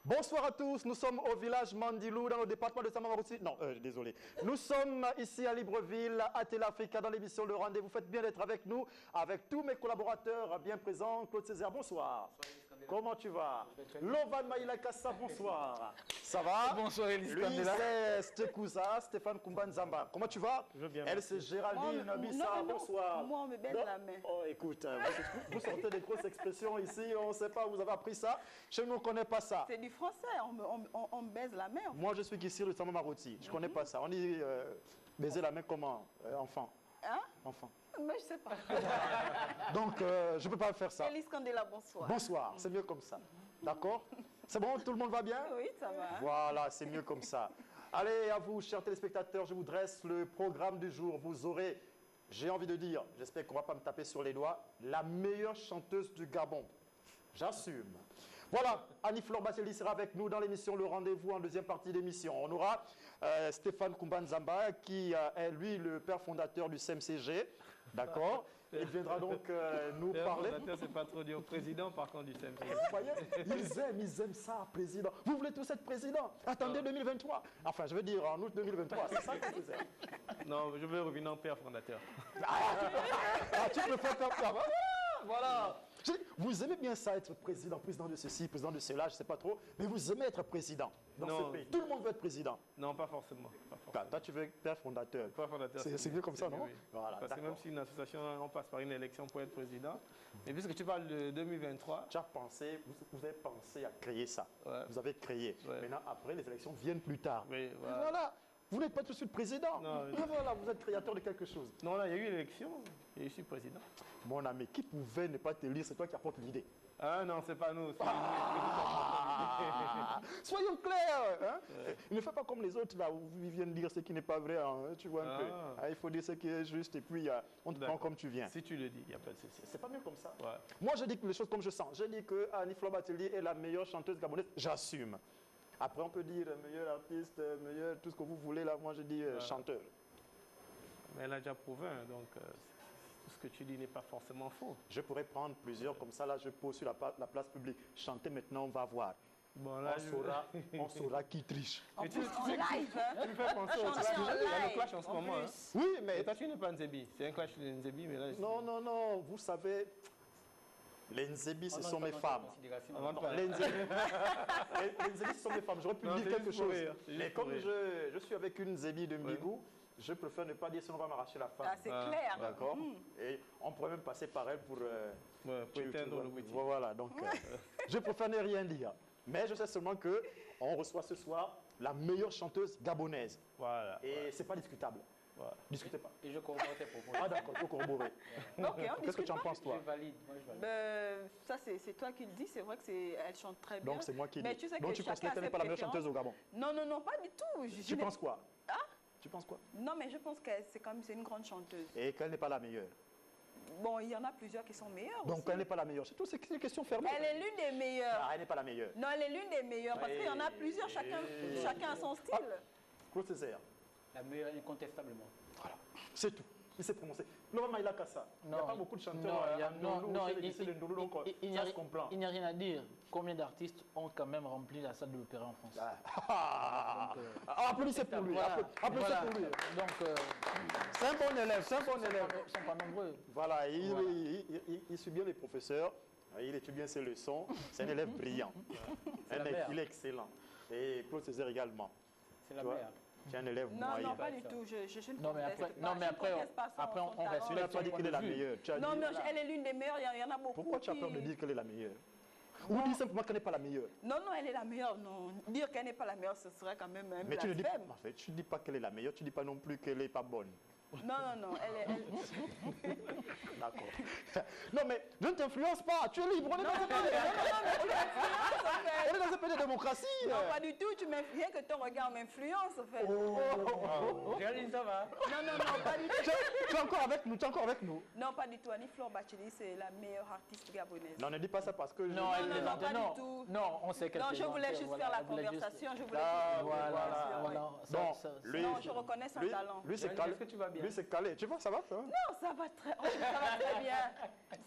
Bonsoir à tous, nous sommes au village Mandilou dans le département de Samarouti. Non, désolé. Nous sommes ici à Libreville, à Télé-Africa, dans l'émission Le Rendez-vous. Faites bien d'être avec nous, avec tous mes collaborateurs bien présents. Claude Césaire, bonsoir. Comment tu vas? Lovan Maïla Kassa, bonsoir. Ça va? Bonsoir Elis Lui, Kandela. c'est Stekouza, Stéphane Koumban-Zamba. Comment tu vas? Je veux bien. Elle, c'est Géraldine Bissa, bonsoir. Moi, on me baise la main. Oh, écoute, vous sortez des grosses expressions ici, on ne sait pas, vous avez appris ça. Chez nous, on ne connaît pas ça. C'est du français, on me baise la main. Moi, je suis ici de Samarouti. Je ne connais pas ça. On dit baiser la main comment? Enfant. Hein? Enfant. Mais je ne sais pas. Donc, je ne peux pas faire ça. Elis Kandela, bonsoir. Bonsoir, c'est mieux comme ça. D'accord? C'est bon, tout le monde va bien? Oui, ça va. Voilà, c'est mieux comme ça. Allez, à vous, chers téléspectateurs, je vous dresse le programme du jour. Vous aurez, j'ai envie de dire, j'espère qu'on ne va pas me taper sur les doigts, la meilleure chanteuse du Gabon. J'assume. Voilà, Annie-Flore Bacheli sera avec nous dans l'émission Le Rendez-vous en deuxième partie d'émission. On aura Stéphane Koumban-Zamba qui est lui le père fondateur du CMCG. D'accord? Il viendra donc nous parler. Fondateur, c'est pas trop dur. Président, par contre, du CMCG. Vous voyez, ils aiment ça, président. Vous voulez tous être président? Attendez 2023. Enfin, je veux dire en août 2023, c'est ça que vous êtes. Non, je veux revenir en père fondateur. Tu peux faire ça. Voilà. Vous aimez bien ça, être président, président de ceci, président de cela, je ne sais pas trop, mais vous aimez être président dans ce pays. Tout le monde veut être président. Non, pas forcément. Pas forcément. Toi, tu veux être père fondateur. Pas fondateur. C'est mieux comme ça, non? Oui. Voilà, parce que même si une association, on passe par une élection pour être président, et puisque tu parles de 2023... Tu as pensé, vous avez pensé à créer ça. Ouais. Vous avez créé. Ouais. Maintenant, après, les élections viennent plus tard. Oui, voilà. Et voilà. Vous n'êtes pas tout de suite président. Non, mais voilà, vous êtes créateur de quelque chose. Non, là, il y a eu l'élection et je suis président. Mon ami, qui pouvait ne pas te lire? C'est toi qui apportes l'idée. Ah non, c'est pas nous. Soyons clairs. Hein? Ouais. Il ne fait pas comme les autres là où ils viennent dire ce qui n'est pas vrai. Hein, tu vois un peu. Ah, il faut dire ce qui est juste et puis on te prend comme tu viens. Si tu le dis, il n'y a pas de souci. C'est pas mieux comme ça. Ouais. Moi, je dis les choses comme je sens. Je dis que Annie-Flore Bacheli est la meilleure chanteuse gabonaise. J'assume. Après, on peut dire meilleur artiste, meilleur tout ce que vous voulez. Là, moi, je dis chanteur. Mais elle a déjà prouvé, hein, donc tout ce que tu dis n'est pas forcément faux. Je pourrais prendre plusieurs comme ça. Là, je pose sur la place publique. Chanter maintenant, on va voir. Bon, là, on saura qui triche. En live, hein? Tu me fais penser au clash. Il y a le clash en ce moment. Hein. Oui, mais... Et toi, tu n'es pas Nzebi. C'est un clash de Nzebi, mais là... Non, non, non. Vous savez... Les Nzebi, ce sont mes femmes. Les Nzebi, ce sont mes femmes. J'aurais pu dire quelque chose. Mais comme je suis avec une Nzebi de Mbigou, je préfère ne pas dire sinon on va m'arracher la femme. Ah, c'est clair. D'accord. Et on pourrait même passer par elle pour éteindre le bruit. Voilà, donc je préfère ne rien dire. Mais je sais seulement qu'on reçoit ce soir la meilleure chanteuse gabonaise. Voilà. Et c'est pas discutable. Voilà. Discutez pas. Et je corrobore tes propos. Ah d'accord, il faut corroborer. Qu'est-ce que tu en penses, toi? Je valide. Moi, je valide. Ça, c'est toi qui le dis. C'est vrai qu'elle chante très bien. Donc c'est moi qui le dis. Tu sais donc tu considères qu'elle n'est pas la meilleure chanteuse au Gabon? Non, non, non, pas du tout. Tu penses quoi? Ah? Tu penses quoi? Non, mais je pense que c'est une grande chanteuse. Et qu'elle n'est pas la meilleure? Bon, il y en a plusieurs qui sont meilleures. Donc aussi. elle n'est pas la meilleure. C'est tout, c'est une question fermée. Elle est l'une des meilleures. Non, elle n'est pas la meilleure. Non, elle est l'une des meilleures parce qu'il y en a plusieurs, chacun a son style. Claude Césaire. La meilleure incontestablement. Voilà, c'est tout. Il s'est prononcé. Laurent Maïla Kassa. Il n'y a pas beaucoup de chanteurs. Il n'y a rien à dire. Combien d'artistes ont quand même rempli la salle de l'opéra en France? Applaudissez pour lui. Applaudissez pour lui. Donc, c'est un bon élève. C'est un bon élève. Ils ne sont pas nombreux. Voilà, il suit bien les professeurs. Il étudie bien ses leçons. C'est un élève brillant. Il est excellent. Et Claude Césaire également. C'est la meilleure. Tu es un élève moyen. Non, pas du tout. Je ne conteste pas. Après, on reste. Tu n'as pas dit qu'elle est la meilleure. Non, elle est l'une des meilleures. Il y en a beaucoup. Pourquoi tu as peur de dire qu'elle est la meilleure? Ou dis simplement qu'elle n'est pas la meilleure? Non, non, elle est la meilleure. Non. Dire qu'elle n'est pas la meilleure, ce serait quand même un mais tu ne dis pas, blasphème. en fait, tu ne dis pas qu'elle est la meilleure, tu ne dis pas non plus qu'elle n'est pas bonne. Non, non, non, elle... D'accord. Non, mais je ne t'influence pas, tu es libre, on est dans un pays. mais tu m'influences, en fait. On est dans un pays de démocratie. Non, pas du tout, rien que ton regard m'influence, en fait. Géraldine, ça va? Non, non, non, pas du tout. Tu es encore avec nous, tu es encore avec nous. Non, pas du tout. Annie-Flore Bacheli, c'est la meilleure artiste gabonaise. Non, ne dis pas ça parce que... Non, non, pas du tout. Non, on sait qu'elle Non, je voulais juste faire la conversation, je voulais juste faire la conversation. Non, je reconnais son talent. Lui, c'est lui, c'est calé. Tu vois, ça va, ça va? Non, ça va très bien.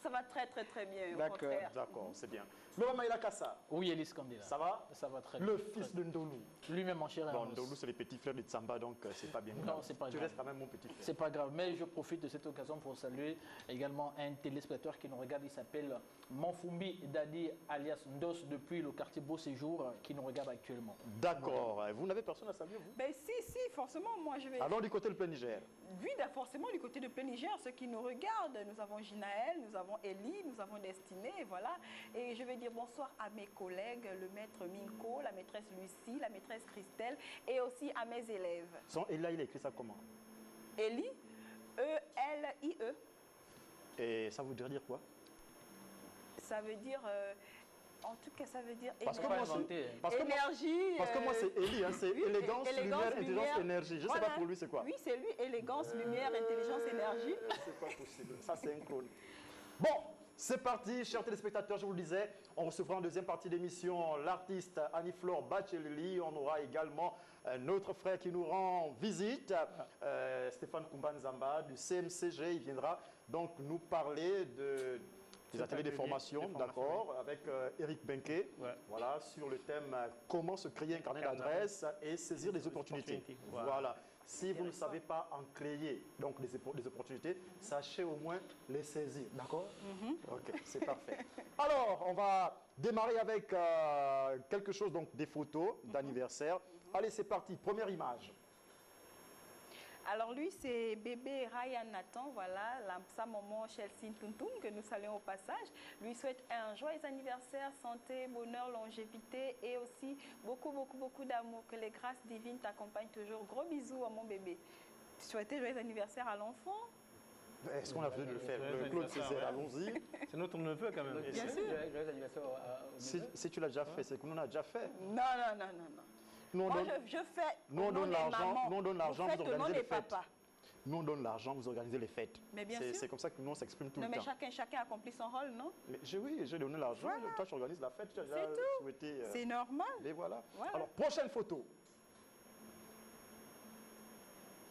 Ça va très bien, au D'accord, contraire. D'accord, c'est bien. Laurent Maïla Kassa, Oui, Elis Kandela. ça va? Ça va très bien. Le fils de Ndolou. Lui-même, mon cher Bon, Amos. Ndolou, c'est les petits frères de Tsamba, donc c'est pas bien grave. Non, c'est pas Tu grave. restes quand même mon petit frère. C'est pas grave, mais je profite de cette occasion pour saluer également un téléspectateur qui nous regarde. Il s'appelle Monfumbi Dadi alias Ndos depuis le quartier Beau Séjour qui nous regarde actuellement. D'accord. Vous n'avez personne à saluer, vous? Ben si, forcément, moi je vais... Allons du côté de plein Niger. Oui, forcément, du côté de plein Niger, ceux qui nous regardent, nous avons Ginaël, nous avons Elie, nous avons Destinée, voilà. Et je vais dire bonsoir à mes collègues, le maître Minko, la maîtresse Lucie, la maîtresse Christelle, et aussi à mes élèves. Et là, il a écrit ça comment? Elie, E-L-I-E. Et ça voudrait dire quoi? Ça veut dire... en tout cas, ça veut dire Parce que Pas moi, inventé. parce que moi, énergie. parce que moi, c'est Eli, hein, c'est oui, élégance, lumière, élégance, intelligence, lumière. énergie. Je ne sais Voilà. pas pour lui, c'est quoi? Oui, c'est lui, élégance, lumière, intelligence, énergie. C'est pas possible. Ça, c'est un clone. Bon, c'est parti, chers téléspectateurs, je vous le disais. On recevra en deuxième partie d'émission l'artiste Annie-Flore Bachelili. On aura également notre frère qui nous rend visite, Stéphane Koumbanzamba du CMCG. Il viendra donc nous parler des ateliers de formation, d'accord, avec Eric Benke, Ouais. voilà, sur le thème comment se créer un carnet d'adresses et saisir des opportunités. Voilà. Si vous ne savez pas en créer donc des opportunités, sachez au moins les saisir, d'accord? Ok, c'est parfait. Alors, on va démarrer avec quelque chose, donc des photos d'anniversaire. Allez, c'est parti, première image. Alors lui, c'est bébé Ryan Nathan, voilà, sa maman Chelsea Tuntum, que nous saluons au passage. Lui souhaite un joyeux anniversaire, santé, bonheur, longévité et aussi beaucoup d'amour. Que les grâces divines t'accompagnent toujours. Gros bisous à mon bébé. Souhaitez joyeux anniversaire à l'enfant? Est-ce qu'on a besoin de le faire? Joyeux Le Claude anniversaire, Césaire, ouais. allons-y. C'est notre neveu quand même. Bien sûr. Joyeux anniversaire au Si tu l'as déjà fait, c'est que nous on a déjà fait. Non. Nous, on Moi, donne- je fais nous, on au nom donne des l'argent, mamans. nous, on donne l'argent, Vous vous faites au nom organisez des les fêtes. papas. Nous, on donne l'argent, vous organisez les fêtes. Mais bien C'est sûr. comme ça que nous, on s'exprime tout Non, le mais temps. chacun accomplit son rôle, non? Mais oui, j'ai donné l'argent, Voilà. toi tu organises la fête, tu as déjà C'est tout. souhaité. C'est normal. Et voilà. Voilà. Alors, prochaine photo.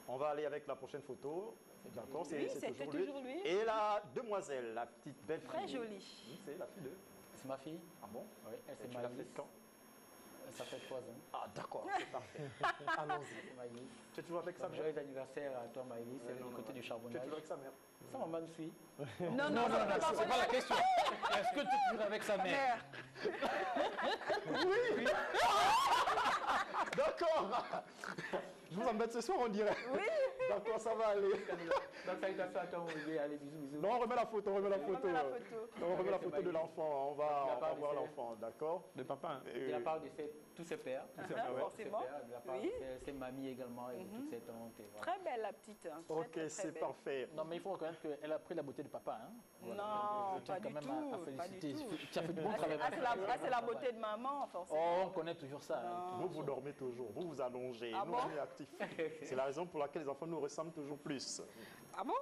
On va aller avec la prochaine photo. D'accord, Oui, c'est toujours lui. Et la demoiselle, la petite belle fille. Très jolie. Oui, c'est la fille de. C'est ma fille. Ah bon? Oui, elle Et c'est tu l'as Maïlis. fait quand? Ça fait 3 ans. Ah d'accord, c'est parfait. Allons-y. C'est Maïlis. Tu es toujours avec sa Donc, mère? joyeux anniversaire à toi Maïlis, c'est du côté du Tu es charbonnage. toujours avec sa mère? Ça maman me suit. Non, C'est pas la question. Est-ce que tu es toujours avec sa mère? Oui. D'accord. Je vous embête ce soir, on dirait. Oui. D'accord, ça va aller. Donc ça il t'a fait à toi mon bébé, allez bisous. Non, on remet la photo, on remet la photo. remet la photo. Non, on remet la C'est photo de Maïlis. l'enfant. On De la va part de voir ses- l'enfant, d'accord? De papa. Hein. De la part de tous ses pères. Forcément. De la part Oui. de ses mamies également et de toutes ses tantes. Et voilà. Très belle la petite. Hein. Très, Ok, très c'est belle. parfait. Non mais il faut reconnaître qu'elle a pris la beauté de papa. Hein. Non, Je tiens pas quand du même tout, à pas du féliciter. tout. Tu as fait du bon Ah, travail. c'est la beauté de maman, forcément. Oh, on connaît toujours ça. hein. Non. Vous, vous dormez toujours, vous vous allongez, Ah nous bon? on est actifs. C'est la raison pour laquelle les enfants nous ressemblent toujours plus. Ah bon?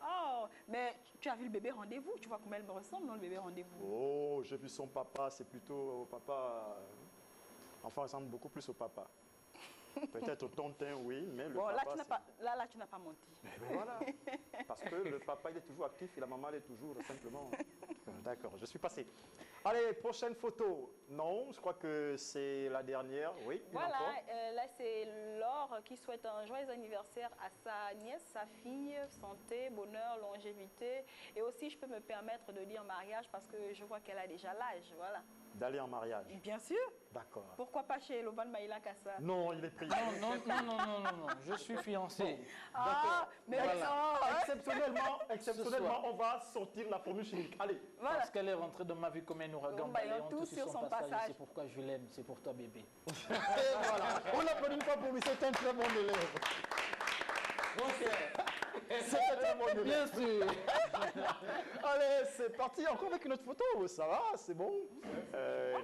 Oh, mais tu as vu le bébé rendez-vous? Tu vois comment elle me ressemble, non, le bébé rendez-vous? Oh, j'ai vu son papa, c'est plutôt au papa. L'enfant ressemble beaucoup plus au papa. Peut-être au tontin, oui, mais le Bon, là, papa. tu n'as c'est- pas, là, tu n'as pas menti. Mais voilà. Parce que le papa, il est toujours actif et la maman, elle est toujours simplement. D'accord, je suis passé. Allez, prochaine photo. Non, je crois que c'est la dernière. Oui, une Voilà, encore. là, c'est Laure qui souhaite un joyeux anniversaire à sa nièce, sa fille, santé, bonheur, longévité. Et aussi, je peux me permettre de dire mariage parce que je vois qu'elle a déjà l'âge, voilà. D'aller en mariage. Bien sûr. D'accord. Pourquoi pas chez Lovan Maïla Kassa? Non, il est pris. Non, je suis fiancé. Ah, mais Voilà. non, Exceptionnellement, on va sortir la formule chimique. Allez. voilà. Parce qu'elle est rentrée dans ma vie comme un ouragan, Bon, bah, ils ont balayant tous tout sur son passage. C'est pourquoi je l'aime, c'est pour toi bébé. Et voilà. On applaudit une fois pour lui, c'est un très bon élève. C'est un très bon élève. Bien sûr. Allez, c'est parti. Encore avec une autre photo. Ça va, c'est bon.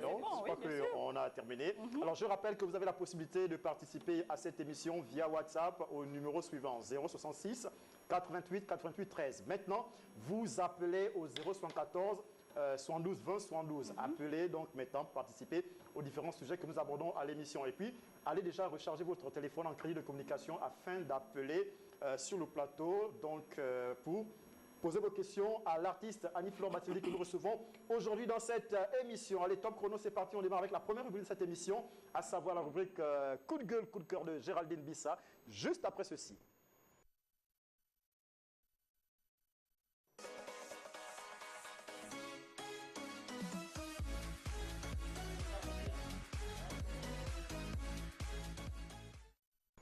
Non, bon, je crois oui, bien sûr. qu'on a terminé. Alors, je rappelle que vous avez la possibilité de participer à cette émission via WhatsApp au numéro suivant 066 88 88 13. Maintenant, vous appelez au 074 72 20 72. Appelez donc maintenant pour participer aux différents sujets que nous abordons à l'émission. Et puis, allez déjà recharger votre téléphone en crédit de communication afin d'appeler sur le plateau donc, pour poser vos questions à l'artiste Annie-Fleur Mathilde que nous recevons aujourd'hui dans cette émission. Allez, top chrono, c'est parti. On démarre avec la première rubrique de cette émission, à savoir la rubrique coup de gueule, coup de cœur de Géraldine Bissa, juste après ceci.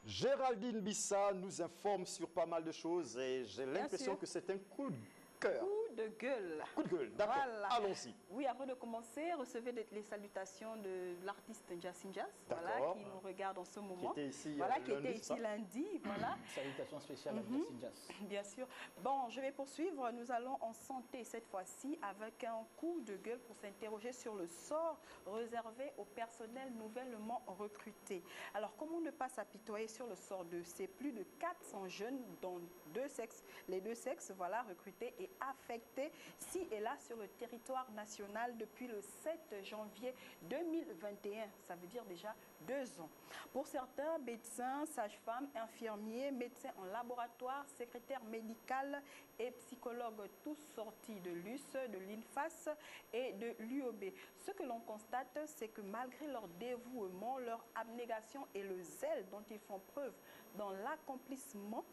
Géraldine Bissa nous informe sur pas mal de choses et j'ai l'impression que c'est un coup de cœur. Coup de gueule. Coup de gueule, d'accord. Voilà. Allons-y. Oui, avant de commencer, recevez les salutations de l'artiste Jassinjas, voilà, qui nous regarde en ce moment. Qui était ici, voilà, qui lundi, était ici lundi. Voilà. Salutations spéciales à Jassinjas. Bien sûr. Bon, je vais poursuivre. Nous allons en santé cette fois-ci avec un coup de gueule pour s'interroger sur le sort réservé au personnel nouvellement recruté. Alors, comment ne pas s'apitoyer sur le sort de ces plus de 400 jeunes dont les deux sexes, voilà, recrutés et affectés ci et là sur le territoire national depuis le 7 janvier 2021. Ça veut dire déjà 2 ans. Pour certains, médecins, sages-femmes, infirmiers, médecins en laboratoire, secrétaires médicales et psychologues, tous sortis de l'US, de l'INFAS et de l'UOB. Ce que l'on constate, c'est que malgré leur dévouement, leur abnégation et le zèle dont ils font preuve dans l'accomplissement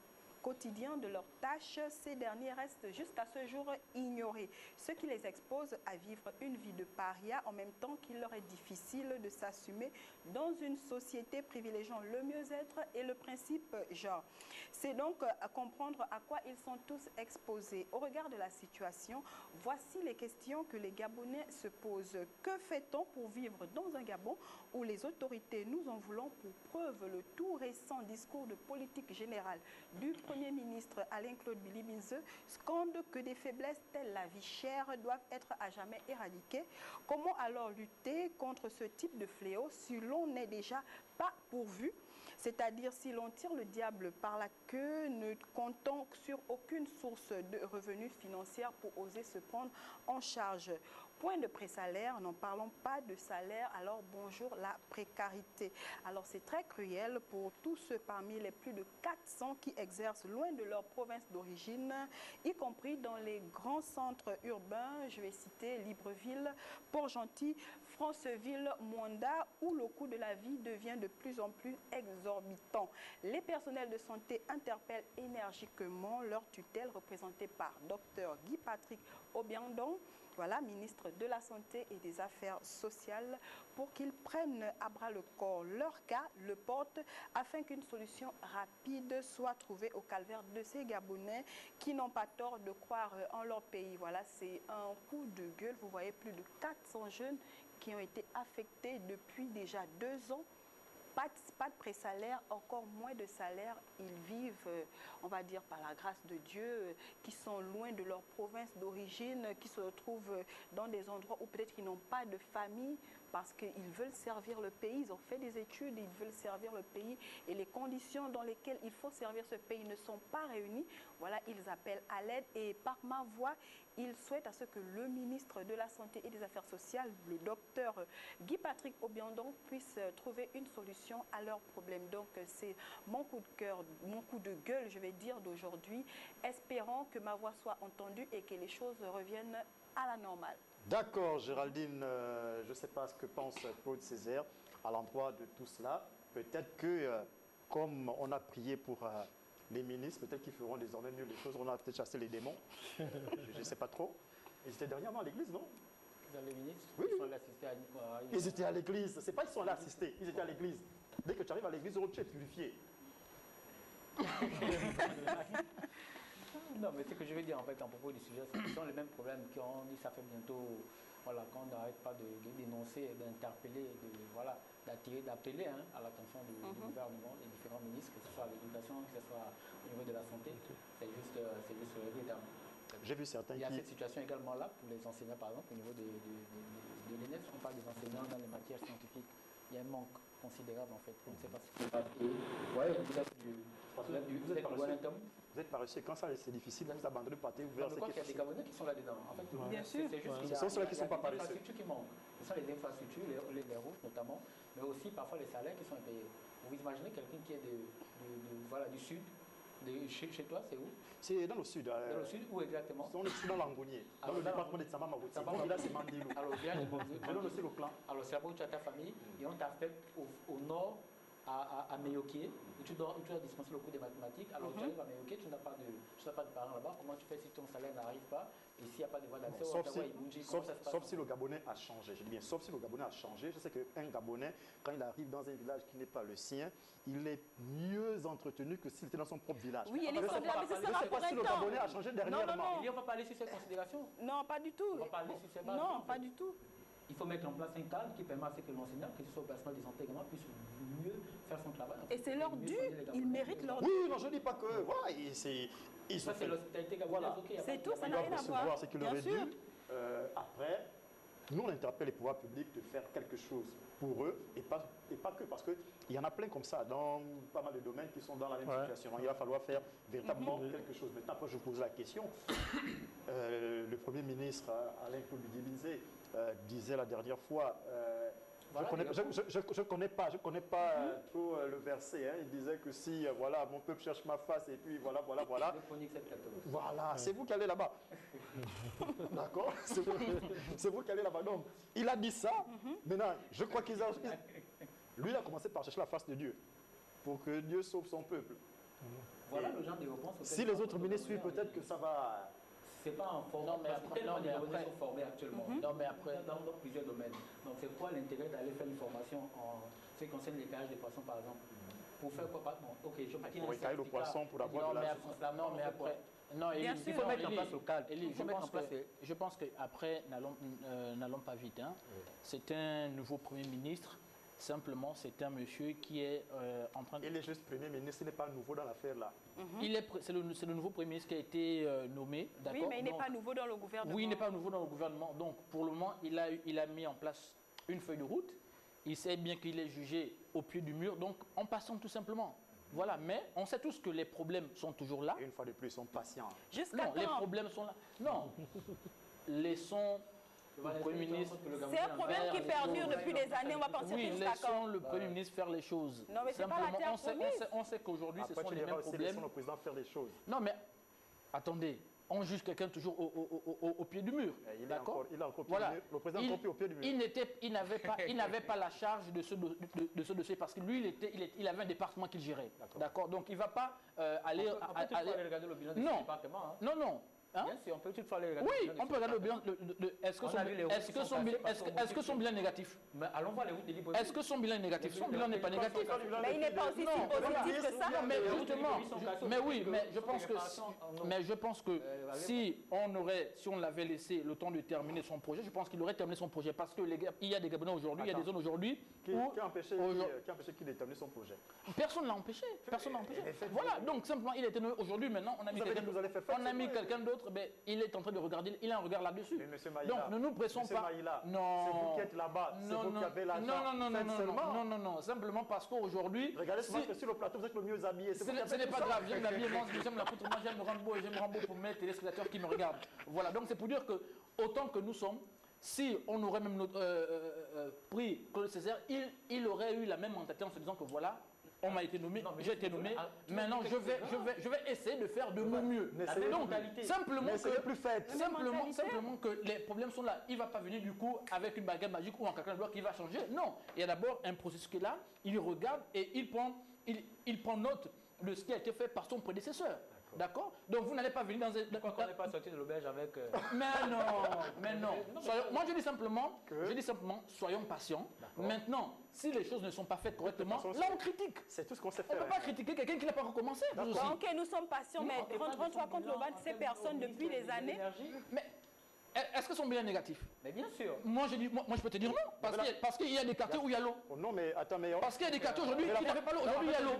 quotidien de leurs tâches, ces derniers restent jusqu'à ce jour ignorés, ce qui les expose à vivre une vie de paria en même temps qu'il leur est difficile de s'assumer dans une société privilégiant le mieux-être et le principe genre. C'est donc à comprendre à quoi ils sont tous exposés. Au regard de la situation, voici les questions que les Gabonais se posent. Que fait-on pour vivre dans un Gabon où les autorités nous en voulons pour preuve le tout récent discours de politique générale du Premier ministre Alain-Claude Billy-Binze scande que des faiblesses telles la vie chère doivent être à jamais éradiquées? Comment alors lutter contre ce type de fléau si l'on n'est déjà pas pourvu? C'est-à-dire si l'on tire le diable par la queue, ne comptant sur aucune source de revenus financiers pour oser se prendre en charge. Point de pré-salaire, n'en parlons pas de salaire, alors bonjour la précarité. Alors c'est très cruel pour tous ceux parmi les plus de 400 qui exercent loin de leur province d'origine, y compris dans les grands centres urbains, je vais citer Libreville, Port-Gentil, Franceville, Mwanda, où le coût de la vie devient de plus en plus exorbitant. Les personnels de santé interpellent énergiquement leur tutelle représentée par Dr Guy Patrick Obiandong, voilà, ministre de la Santé et des Affaires sociales, pour qu'ils prennent à bras le corps leur cas, le portent, afin qu'une solution rapide soit trouvée au calvaire de ces Gabonais qui n'ont pas tort de croire en leur pays. Voilà, c'est un coup de gueule. Vous voyez plus de 400 jeunes qui ont été affectés depuis déjà 2 ans. Pas de pré-salaire, encore moins de salaire. Ils vivent, on va dire, par la grâce de Dieu, qui sont loin de leur province d'origine, qui se retrouvent dans des endroits où peut-être ils n'ont pas de famille parce qu'ils veulent servir le pays. Ils ont fait des études, ils veulent servir le pays et les conditions dans lesquelles il faut servir ce pays ne sont pas réunies. Voilà, ils appellent à l'aide et par ma voix, ils souhaitent à ce que le ministre de la Santé et des Affaires sociales, le docteur Guy Patrick Obiandong, puisse trouver une solution à leurs problèmes. Donc c'est mon coup de cœur, mon coup de gueule, je vais dire, d'aujourd'hui. Espérons que ma voix soit entendue et que les choses reviennent à la normale. D'accord, Géraldine, je ne sais pas ce que pense Claude Césaire à l'endroit de tout cela. Peut-être que, comme on a prié pour les ministres, peut-être qu'ils feront désormais mieux les choses. On a peut-être chassé les démons. Je ne sais pas trop. Ils étaient dernièrement à l'église, non? Les ministres, oui, ils sont allés assister à ils étaient à l'église. C'est pas qu'ils sont allés assister, ils étaient à l'église. Dès que tu arrives à l'église, tu es purifié. Non, mais ce que je veux dire en fait en propos du sujet, ce sont les mêmes problèmes qu'on dit ça fait bientôt, voilà, qu'on n'arrête pas de dénoncer, d'interpeller, voilà, d'appeler à l'attention du gouvernement, des différents ministres, que ce soit à l'éducation, que ce soit au niveau de la santé. C'est juste regrettable. J'ai vu certains Il y a cette situation également là pour les enseignants, par exemple, au niveau de l'ENEF, on parle des enseignants dans les matières scientifiques. Il y a un manque considérable en fait. Je ne sais pas si c'est pas. Ouais, vous êtes pas reçu. Quand ça c'est difficile, là, vous abandonnez le pâté ouvert. Je crois qu'il y a des Gabonais qui sont là-dedans. En fait, bien sûr. Ce sont ceux-là qui ne sont pas paresseux. Les infrastructures qui manquent. Ce sont les infrastructures, les routes notamment, mais aussi parfois les salaires qui sont impayés. Vous imaginez quelqu'un qui est du sud, Chez toi, c'est où? C'est dans le sud. Dans le sud, où exactement? On est dans l'Angonier, dans le département de Tsama-Marouti. Mon village, c'est Mandilou. Alors, bien, Je donne aussi le clan. alors c'est là-bas où tu as ta famille et on t'a fait au nord à Meyoké, où tu dois dispenser le cours des mathématiques. Alors tu arrives à Meyoké, tu n'as pas de parents là-bas. Comment tu fais si ton salaire n'arrive pas et s'il n'y a pas de voie d'accès au Ottawa et Bunji? Sauf si le Gabonais a changé. Je dis bien, sauf si le Gabonais a changé. Je sais qu'un Gabonais, quand il arrive dans un village qui n'est pas le sien, il est mieux entretenu que s'il était dans son propre village. Oui, et les je ne sais problèmes, mais ce sera pas pour si un le temps. Gabonais a changé dernièrement. non. On ne va pas aller sur ces considérations. Non, pas du tout. On va pas aller sur ces bases. Non, pas du tout. Il faut mettre en place un cadre qui permet à ce que l'enseignant, que ce soit au personnel des santé également, puisse mieux faire son travail. Et c'est leur dû. Ils méritent leur dû. Oui, non, je ne dis pas que. Voilà, ils Ça, sont c'est l'hospitalité gabonaise. Voilà. Ok, y a C'est pas- tout, ça Ils n'a doivent rien à recevoir voir. ce qu'il Bien aurait sûr. dû. Après, nous, on interpelle les pouvoirs publics de faire quelque chose pour eux et pas que, parce qu'il y en a plein comme ça dans pas mal de domaines qui sont dans la même situation. Il va falloir faire véritablement quelque chose. Maintenant, après, je vous pose la question. Le Premier ministre, Alain Claude Bilizé, disait la dernière fois. Voilà, je connais pas trop le verset. Hein. Il disait que si voilà, mon peuple cherche ma face et puis voilà. Le chronique 7-14. Voilà, c'est vous qui allez là-bas. D'accord? C'est vous qui allez là-bas. Donc, il a dit ça. Maintenant, je crois lui, il a commencé par chercher la face de Dieu pour que Dieu sauve son peuple. Voilà le genre de réponse. Si les autres ministres suivent, peut-être que ça va. C'est pas en forme. Non, mais après- Tellement non, mais les Gabonais après- sont formés actuellement. Non, mais après, Dans plusieurs domaines. Donc, c'est quoi l'intérêt d'aller faire une formation en ce qui concerne les cages des poissons, par exemple? Pour faire quoi? Bon, ok, je obtiens Pour un écailler le certificat. poisson pour avoir non, de mais la après, non, mais après, non, Bien Élie, sûr. Il faut mettre en Élie, place le cadre. Élie, Il faut mettre en place. je pense qu'après, n'allons pas vite. Hein. C'est un nouveau Premier ministre. Simplement, c'est un monsieur qui est en train de... Il est juste Premier ministre, il n'est pas nouveau dans l'affaire là. C'est le nouveau Premier ministre qui a été nommé. Oui, d'accord. mais il n'est Donc, pas nouveau dans le gouvernement. Oui, il n'est pas nouveau dans le gouvernement. Donc, pour le moment, il a mis en place une feuille de route. Il sait bien qu'il est jugé au pied du mur. Donc, en passant tout simplement. Voilà, mais on sait tous que les problèmes sont toujours là. Et une fois de plus, ils sont patients. Jusqu'à Non, les quand? problèmes sont là. Non. Laissons le Premier ministre... C'est un problème qui perdure depuis des années. On va penser Oui, jusqu'à laissons quand? le Premier ministre faire les choses. Non, mais c'est pas la Simplement, terre promise. on sait qu'aujourd'hui, ce Après, sont tu les diras mêmes aussi, problèmes. laissons le président faire des choses. Non, mais attendez, on juge quelqu'un toujours au pied du mur. D'accord. Il a encore pied Voilà. du mur. Le président est encore au pied du mur. Il n'avait pas la charge de ce dossier parce que lui, il avait un département qu'il gérait. D'accord. Donc, il ne va pas aller... On peut toutefois aller regarder le bilan de ce Non. département. Hein. Non. Hein? Bien sûr, on peut toutefois aller regarder Oui, le bilan de on peut ce regarder le département. bilan. Est-ce que son bilan est négatif? Mais allons voir les routes de libre. Est-ce que son bilan est négatif? Son bilan n'est pas négatif. Mais il n'est pas aussi si Non, positif que ça. Non, mais Les justement, routes sont cassées, mais donc, oui, mais je faut pense des que réparations en eau. si on l'avait laissé le temps de terminer son projet, je pense qu'il aurait terminé son projet parce que il y a des Gabonais aujourd'hui, il y a des zones aujourd'hui Qui où a empêché qu'il détermine son projet? personne ne l'a empêché. Personne ne l'a empêché. Voilà, donc simplement il était nommé aujourd'hui. Maintenant, on a mis Vous avez dit que vous allez faire face, on a c'est mis vrai. quelqu'un d'autre, mais il est en train de regarder, il a un regard là-dessus. Mais monsieur Maïla, Donc ne nous pressons monsieur pas. Maïla, Non. c'est vous qui êtes là-bas, c'est vous qui avez l'argent. Non, simplement parce qu'aujourd'hui, Regardez ce que sur le plateau, vous êtes le mieux habillé. ce n'est pas grave, j'aime l'habiller, moi j'aime la poutre, moi j'aime Rambo et j'aime Rambo pour mes téléspectateurs qui me regardent. Voilà, donc c'est pour dire que autant que nous sommes, si on aurait même pris Claude Césaire, il aurait eu la même mentalité en se disant que voilà, on m'a été nommé, j'ai été nommé, maintenant je vais essayer de faire de mon mieux. Donc simplement que les problèmes sont là. Il ne va pas venir du coup avec une baguette magique ou un quelqu'un d'autre qui va changer. Non, il y a d'abord un processus qui est là, il regarde et il prend note de ce qui a été fait par son prédécesseur. D'accord. Donc vous n'allez pas venir dans un... Pourquoi on n'est pas sorti de l'auberge avec... Mais non. Moi je dis simplement, soyons patients. Maintenant, si les choses ne sont pas faites correctement, là on critique. C'est tout ce qu'on sait On ne faire. peut pas critiquer quelqu'un qui n'a pas recommencé. vous aussi. Ok, nous sommes patients, mais rends-toi compte, Loban, ces personnes depuis des années. Mais est-ce que son bilan est négatif? Mais bien sûr. Moi je peux te dire non. Parce qu'il y a des quartiers où il y a l'eau. Oh, non, mais attends, mais... Parce qu'il y a des quartiers aujourd'hui qui n'avaient pas l'eau. Aujourd'hui il y a l'eau.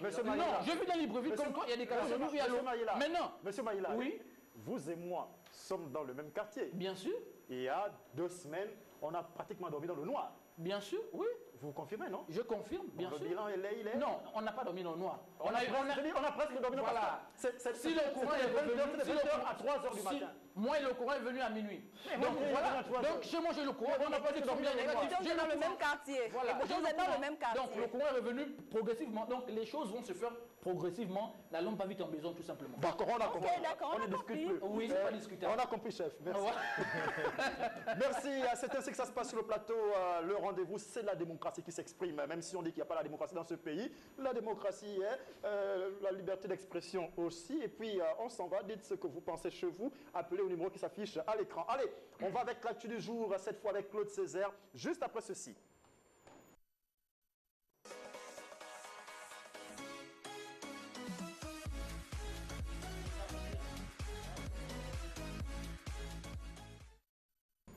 Monsieur Non, Maïla, je vis dans Libreville comme toi, il y a des quartiers aujourd'hui où il y a l'eau. Maintenant, Monsieur Maïla, oui, vous et moi sommes dans le même quartier. bien sûr, Il y a 2 semaines, on a pratiquement dormi dans le noir. bien sûr, oui, Vous confirmez, non? je confirme, bien Le sûr. bilan, il est... Non, on n'a pas dormi dans le noir. On a presque dormi dans le noir. Voilà. Si Si le courant est revenu, de 20h à 3h du matin. Moi, le courant est venu à minuit. Donc voilà. Donc chez moi, j'ai le courant. On n'a pas dit que c'est bien négatif. Vous êtes dans le même quartier. Voilà. Et pourtant, vous êtes dans le même quartier. Donc le courant est revenu progressivement. Donc les choses vont se faire progressivement. La lampe va vite en besoin, tout simplement. D'accord, on a compris. d'accord, on a ne discute compris. plus. Oui, c'est pas discutable. On a compris, chef. Merci. Merci. C'est ainsi que ça se passe sur le plateau. Le rendez-vous, c'est la démocratie qui s'exprime. Même si on dit qu'il n'y a pas la démocratie dans ce pays, la démocratie est la liberté d'expression aussi. Et puis, on s'en va. Dites ce que vous pensez chez vous. Appelez au numéro qui s'affiche à l'écran. Allez, on va avec l'actu du jour, cette fois avec Claude Césaire, juste après ceci.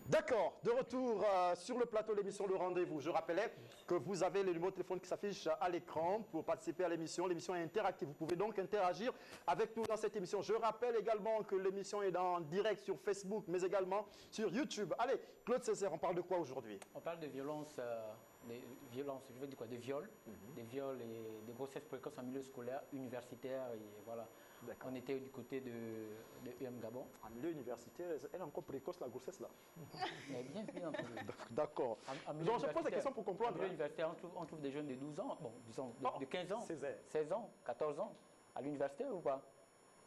D'accord, de retour sur le plateau de l'émission Le Rendez-vous. Je rappelais que vous avez le numéro de téléphone qui s'affiche à l'écran pour participer à l'émission. L'émission est interactive. Vous pouvez donc interagir avec nous dans cette émission. Je rappelle également que l'émission est en direct sur Facebook, mais également sur YouTube. Allez, Claude Césaire, on parle de quoi aujourd'hui? On parle de violences, je veux dire quoi, de viols, des viols et des grossesses précoces en milieu scolaire, universitaire, et voilà. On était du côté de UM Gabon. En milieu universitaire, elle est encore précoce la grossesse là. Mais bien entendu. D'accord. Donc je pose la question pour comprendre. En milieu universitaire, on trouve des jeunes de 12 ans, bon, disons de 15 ans, 16 ans, 14 ans, à l'université ou pas?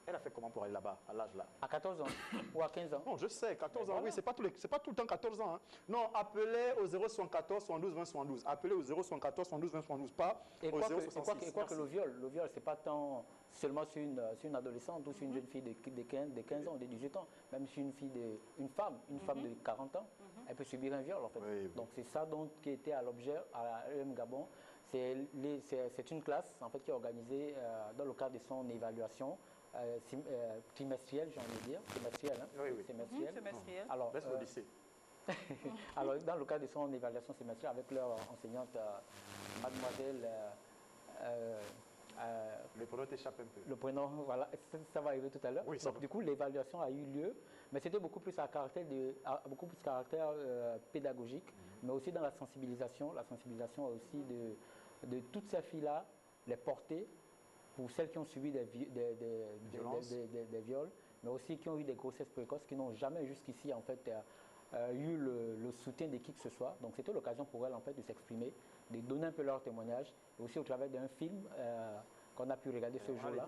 Elle a fait comment pour aller là-bas, à l'âge là? À 14 ans ou à 15 ans? Non, je sais, 14 ans, voilà. oui, c'est pas tout le temps 14 ans. Hein. Non, appelez au 074 72 20 72. Appelez au 074 72 20 72, pas au 066. Et quoi que le viol, c'est pas tant seulement sur une adolescente ou sur une jeune fille de 15 ans, de 18 ans. Même sur une femme de 40 ans, elle peut subir un viol en fait. Oui. Donc c'est ça donc qui était à l'objet à l'EM Gabon. C'est une classe en fait qui est organisée dans le cadre de son évaluation. Trimestriel, j'ai envie de dire. Semestriel, hein? Oui. Semestriel. Alors, laisse le lycée. alors, dans le cadre de son évaluation semestrielle avec leur enseignante, mademoiselle... le prénom t'échappe un peu. Le prénom, voilà, ça va arriver tout à l'heure. Oui, donc, du coup, l'évaluation a eu lieu, mais c'était beaucoup plus à caractère, pédagogique, mais aussi dans la sensibilisation. La sensibilisation aussi de toutes ces filles-là, les porter, pour celles qui ont subi des viols, mais aussi qui ont eu des grossesses précoces, qui n'ont jamais jusqu'ici en fait eu le soutien de qui que ce soit. Donc c'était l'occasion pour elles en fait de s'exprimer, de donner un peu leur témoignage, et aussi au travers d'un film qu'on a pu regarder ce jour-là.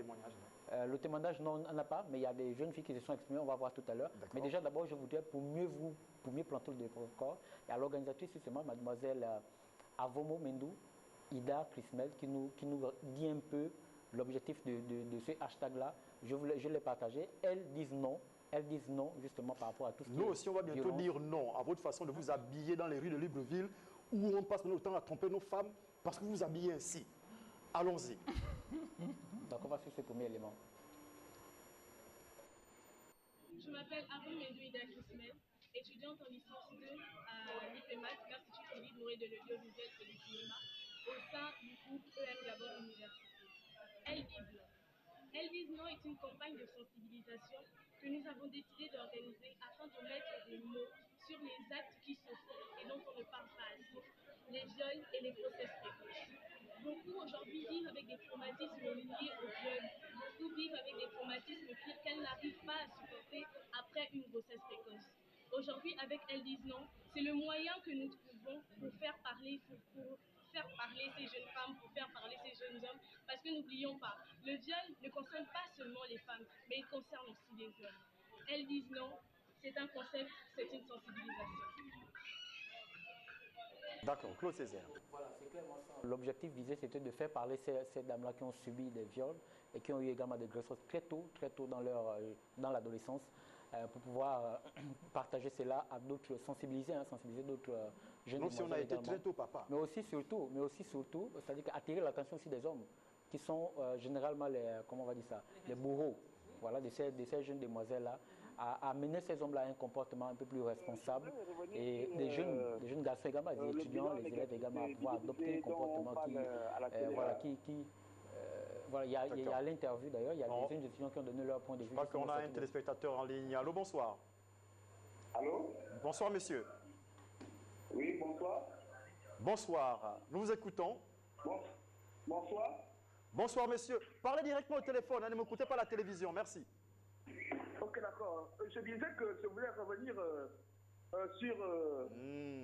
Le témoignage, non, on n'en a pas, mais il y a des jeunes filles qui se sont exprimées, on va voir tout à l'heure. Mais déjà d'abord, je voudrais, pour mieux planter le décor, il y a l'organisatrice justement, mademoiselle Avomo Mendou, Ida Krismel, qui nous dit un peu l'objectif de ce hashtag-là. Je l'ai partagé. Elles disent non justement par rapport à tout ce qui Nous aussi, on va bientôt dire non à votre façon de vous habiller dans les rues de Libreville, où on passe notre temps à tromper nos femmes parce que vous vous habillez ainsi. Allons-y. Donc on va sur ce premier élément. Je m'appelle Aaron Mendouida Kismel, étudiante en licence 2 à l'IFEMAT, l'Institut Philippe Moré de l'audiovisuel et du cinéma, au sein du groupe EM Gabon Université. Elle vise non. Elle vise non est une campagne de sensibilisation que nous avons décidé d'organiser afin de mettre des mots sur les actes qui se font et dont on ne parle pas assez, les viols et les grossesses précoces. Beaucoup aujourd'hui vivent avec des traumatismes liés au viol. Beaucoup vivent avec des traumatismes qu'elles n'arrivent pas à supporter après une grossesse précoce. Aujourd'hui, avec Elles disent non, c'est le moyen que nous trouvons pour faire parler ces jeunes femmes, pour faire parler ces jeunes hommes, parce que n'oublions pas, le viol ne concerne pas seulement les femmes, mais il concerne aussi les hommes. Elles disent non, c'est un concept, c'est une sensibilisation. D'accord, Claude Césaire. Voilà, c'est clairement ça. L'objectif visé, c'était de faire parler ces dames-là qui ont subi des viols et qui ont eu également des grossesses très tôt dans l'adolescence, pour pouvoir partager cela à d'autres, sensibiliser d'autres jeunes. Donc si on a été très tôt, papa. Mais aussi surtout, c'est-à-dire attirer l'attention aussi des hommes qui sont généralement les bourreaux, voilà, de ces jeunes demoiselles-là, à amener ces hommes-là à un comportement un peu plus responsable, et des jeunes garçons également, les étudiants, les élèves également, à pouvoir adopter un comportement il y a l'interview d'ailleurs, il y a des jeunes étudiants qui ont donné leur point de vue. Je crois qu'on a un téléspectateur en ligne. Allô, bonsoir. Allô? Bonsoir, monsieur. Oui, bonsoir. Bonsoir. Nous vous écoutons. Bonsoir. Bonsoir, monsieur. Parlez directement au téléphone, ne m'écoutez pas à la télévision. Merci. Ok. ok, d'accord. Je disais que je voulais revenir sur,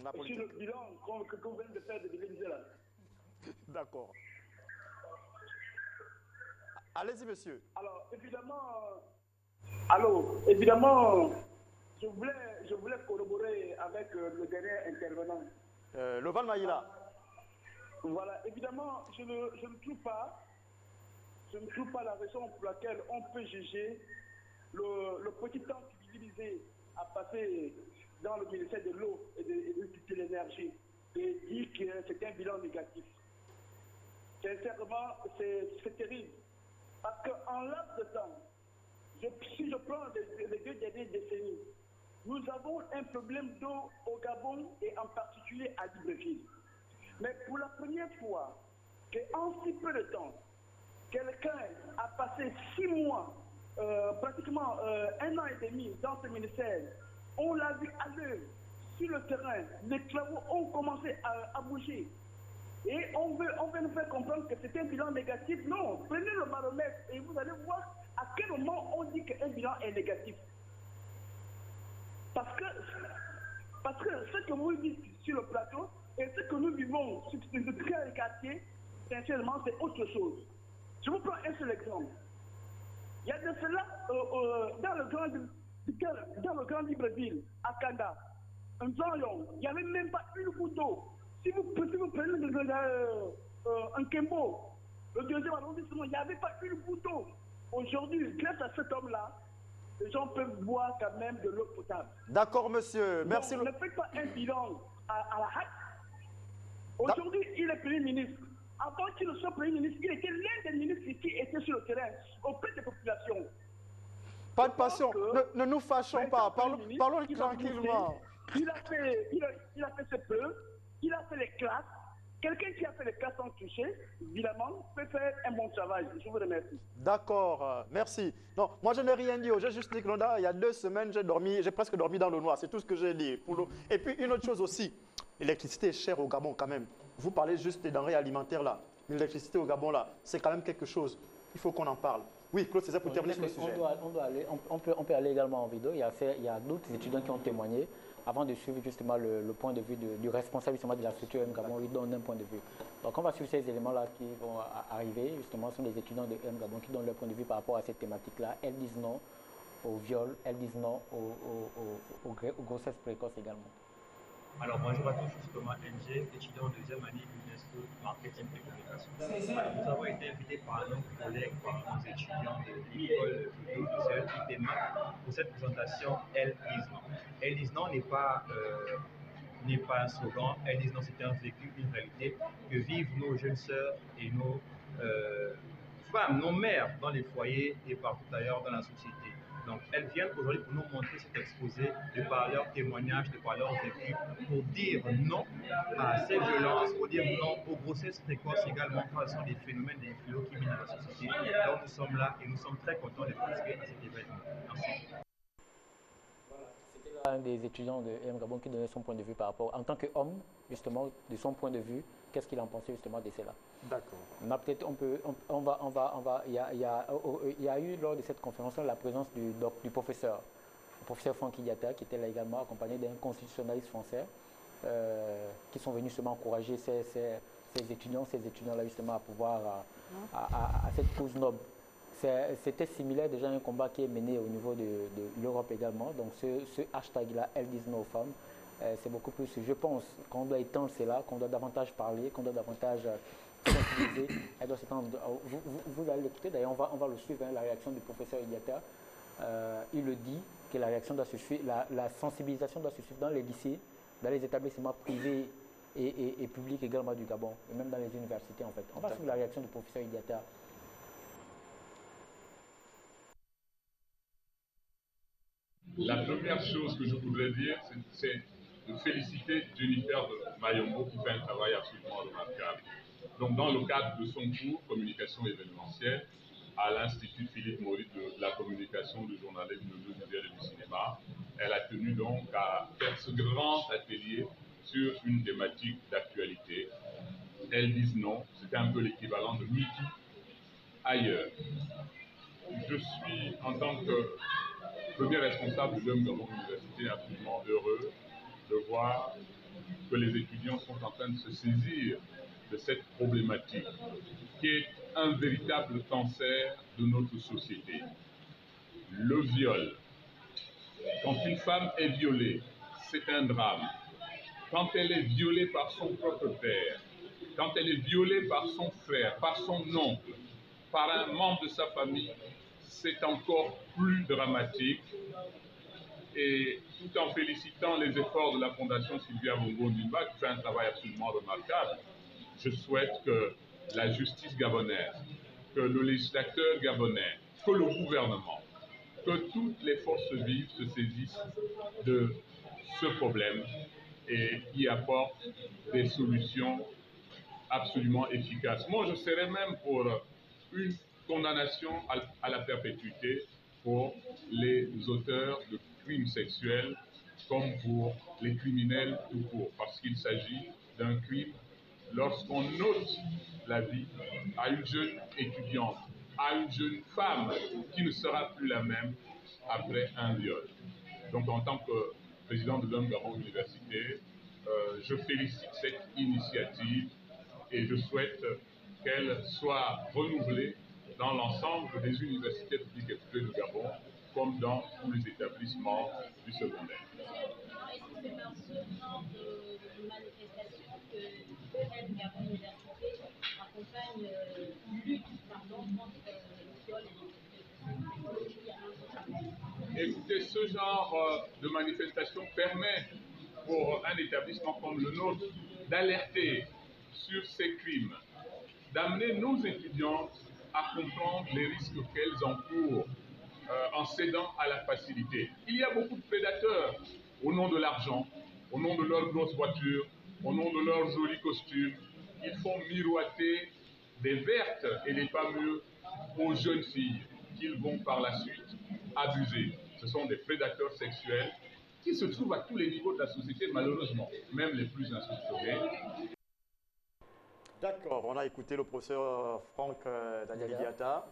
La sur politique. le bilan qu'on vient de faire de l'Élysée là. D'accord. Allez-y, monsieur. Alors, évidemment, je voulais corroborer avec le dernier intervenant. Loval Maïla. Voilà, évidemment, je ne trouve pas la raison pour laquelle on peut juger le petit temps civilisé à passer dans le ministère de l'eau et de l'énergie et dire que c'est un bilan négatif. Sincèrement, c'est terrible. Parce qu'en laps de temps, si je prends les 2 dernières décennies, nous avons un problème d'eau au Gabon et en particulier à Libreville. Mais pour la première fois, qu'en si peu de temps, quelqu'un a passé 6 mois, pratiquement 1 an et demi dans ce ministère, on l'a vu à l'œuvre, sur le terrain, les travaux ont commencé à bouger. Et on veut nous faire comprendre que c'est un bilan négatif. Non, prenez le baromètre et vous allez voir à quel moment on dit qu'un bilan est négatif. Parce que ce que vous dites sur le plateau et ce que nous vivons sur le quartier, sincèrement, c'est autre chose. Je vous prends un seul exemple. Il y a de cela dans le grand Libreville, à Kanda, un Zorion, il n'y avait même pas une goutte d'eau. Si vous prenez un Kembo, le 2e arrondissement, il n'y avait pas une goutte d'eau. Aujourd'hui, grâce à cet homme-là, les gens peuvent boire quand même de l'eau potable. D'accord, monsieur. Merci. Donc, ne faites pas un bilan à la hâte. Aujourd'hui, il est Premier ministre. Avant qu'il ne soit Premier ministre, il était l'un des ministres qui était sur le terrain, auprès des populations. Pas de passion. Ne nous fâchons pas. Parlons tranquillement. Il a fait ses preuves, il a fait les classes. Quelqu'un qui a fait les classes sans toucher, évidemment, peut faire un bon travail. Je vous remercie. D'accord, merci. Non, moi je n'ai rien dit. J'ai juste dit que il y a 2 semaines, j'ai presque dormi dans le noir. C'est tout ce que j'ai dit. Et puis une autre chose aussi, l'électricité est chère au Gabon quand même. Vous parlez juste des denrées alimentaires là. L'électricité au Gabon là, c'est quand même quelque chose. Il faut qu'on en parle. Oui, Claude, c'est ça pour terminer sur le sujet. On peut aller également en vidéo. Il y a d'autres étudiants qui ont témoigné avant de suivre justement le point de vue du responsable justement de la structure M Gabon. Il donne un point de vue. Donc on va suivre ces éléments-là qui vont arriver. Justement, ce sont les étudiants de M Gabon qui donnent leur point de vue par rapport à cette thématique-là. Elles disent non au viol, elles disent non aux grossesses précoces également. Alors bonjour à tous, justement NG, étudiant en 2e année d'UNESCO Marketing et Communication. Nous avons été invités par nos collègues, par nos étudiants de l'école audiovisuelle IPMA pour cette présentation Elles disent non. Elles disent non n'est pas un slogan, Elles disent non c'est un vécu, une réalité que vivent nos jeunes sœurs et nos femmes, nos mères dans les foyers et partout ailleurs dans la société. Donc, elles viennent aujourd'hui pour nous montrer cet exposé, de par leurs témoignages, de par leurs vécus, pour dire non à ces violences, pour dire non aux grossesses précoces également, car ce sont des phénomènes, des fléaux qui minent la société. Donc, nous sommes là et nous sommes très contents de participer à cet événement. Merci. C'était un des étudiants de M Gabon qui donnait son point de vue par rapport, en tant qu'homme, justement, de son point de vue, qu'est-ce qu'il en pensait justement de cela. D'accord. Il y a eu lors de cette conférence la présence du professeur Francky Diatta, qui était là également accompagné d'un constitutionnaliste français, qui sont venus justement encourager ces étudiants-là justement à pouvoir à cette cause noble. C'était similaire déjà à un combat qui est mené au niveau de l'Europe également. Donc ce hashtag-là, Elles disent non aux femmes, c'est beaucoup plus, je pense, qu'on doit étendre cela, qu'on doit davantage parler, qu'on doit davantage sensibiliser. Elle doit s'étendre. Vous allez l'écouter, d'ailleurs on va le suivre, la réaction du professeur Diatta. Il le dit, que la réaction doit se suivre, la sensibilisation doit se suivre dans les lycées, dans les établissements privés et publics également du Gabon, et même dans les universités en fait. On va suivre la réaction du professeur Diatta. La première chose que je voudrais dire, c'est de féliciter Jennifer Mayombo qui fait un travail absolument remarquable. Donc, dans le cadre de son cours Communication événementielle à l'Institut Philippe Maurice de la communication, du journalisme, de l'audiovisuel et du cinéma, elle a tenu donc à faire ce grand atelier sur une thématique d'actualité. Elles disent non, c'était un peu l'équivalent de MeToo ailleurs. Je suis, en tant que premier responsable de l'université, est absolument heureux de voir que les étudiants sont en train de se saisir de cette problématique qui est un véritable cancer de notre société. Le viol. Quand une femme est violée, c'est un drame. Quand elle est violée par son propre père, quand elle est violée par son frère, par son oncle, par un membre de sa famille, c'est encore plus dramatique. Et tout en félicitant les efforts de la Fondation Sylvia Bongo Ndimba, qui fait un travail absolument remarquable, je souhaite que la justice gabonaise, que le législateur gabonais, que le gouvernement, que toutes les forces vives se saisissent de ce problème et y apportent des solutions absolument efficaces. Moi, je serais même pour une condamnation à la perpétuité pour les auteurs de crimes sexuels comme pour les criminels tout court, parce qu'il s'agit d'un crime lorsqu'on ôte la vie à une jeune étudiante, à une jeune femme qui ne sera plus la même après un viol. Donc en tant que président de l'Homme Gabon Université, je félicite cette initiative et je souhaite qu'elle soit renouvelée dans l'ensemble des universités publiques et privées du Gabon, comme dans tous les établissements du secondaire. Est-ce que c'est dans ce genre de manifestation que l'EM Gabon Université accompagne lutte contre le viol et Écoutez, ce genre de manifestation permet pour un établissement comme le nôtre d'alerter sur ces crimes, d'amener nos étudiantes à comprendre les risques qu'elles encourent en cédant à la facilité. Il y a beaucoup de prédateurs au nom de l'argent, au nom de leurs grosses voitures, au nom de leurs jolis costumes. Ils font miroiter des vertes et des pas mûres aux jeunes filles qu'ils vont par la suite abuser. Ce sont des prédateurs sexuels qui se trouvent à tous les niveaux de la société, malheureusement, même les plus insoupçonnés. D'accord, on a écouté le professeur Franck Daniel Diata,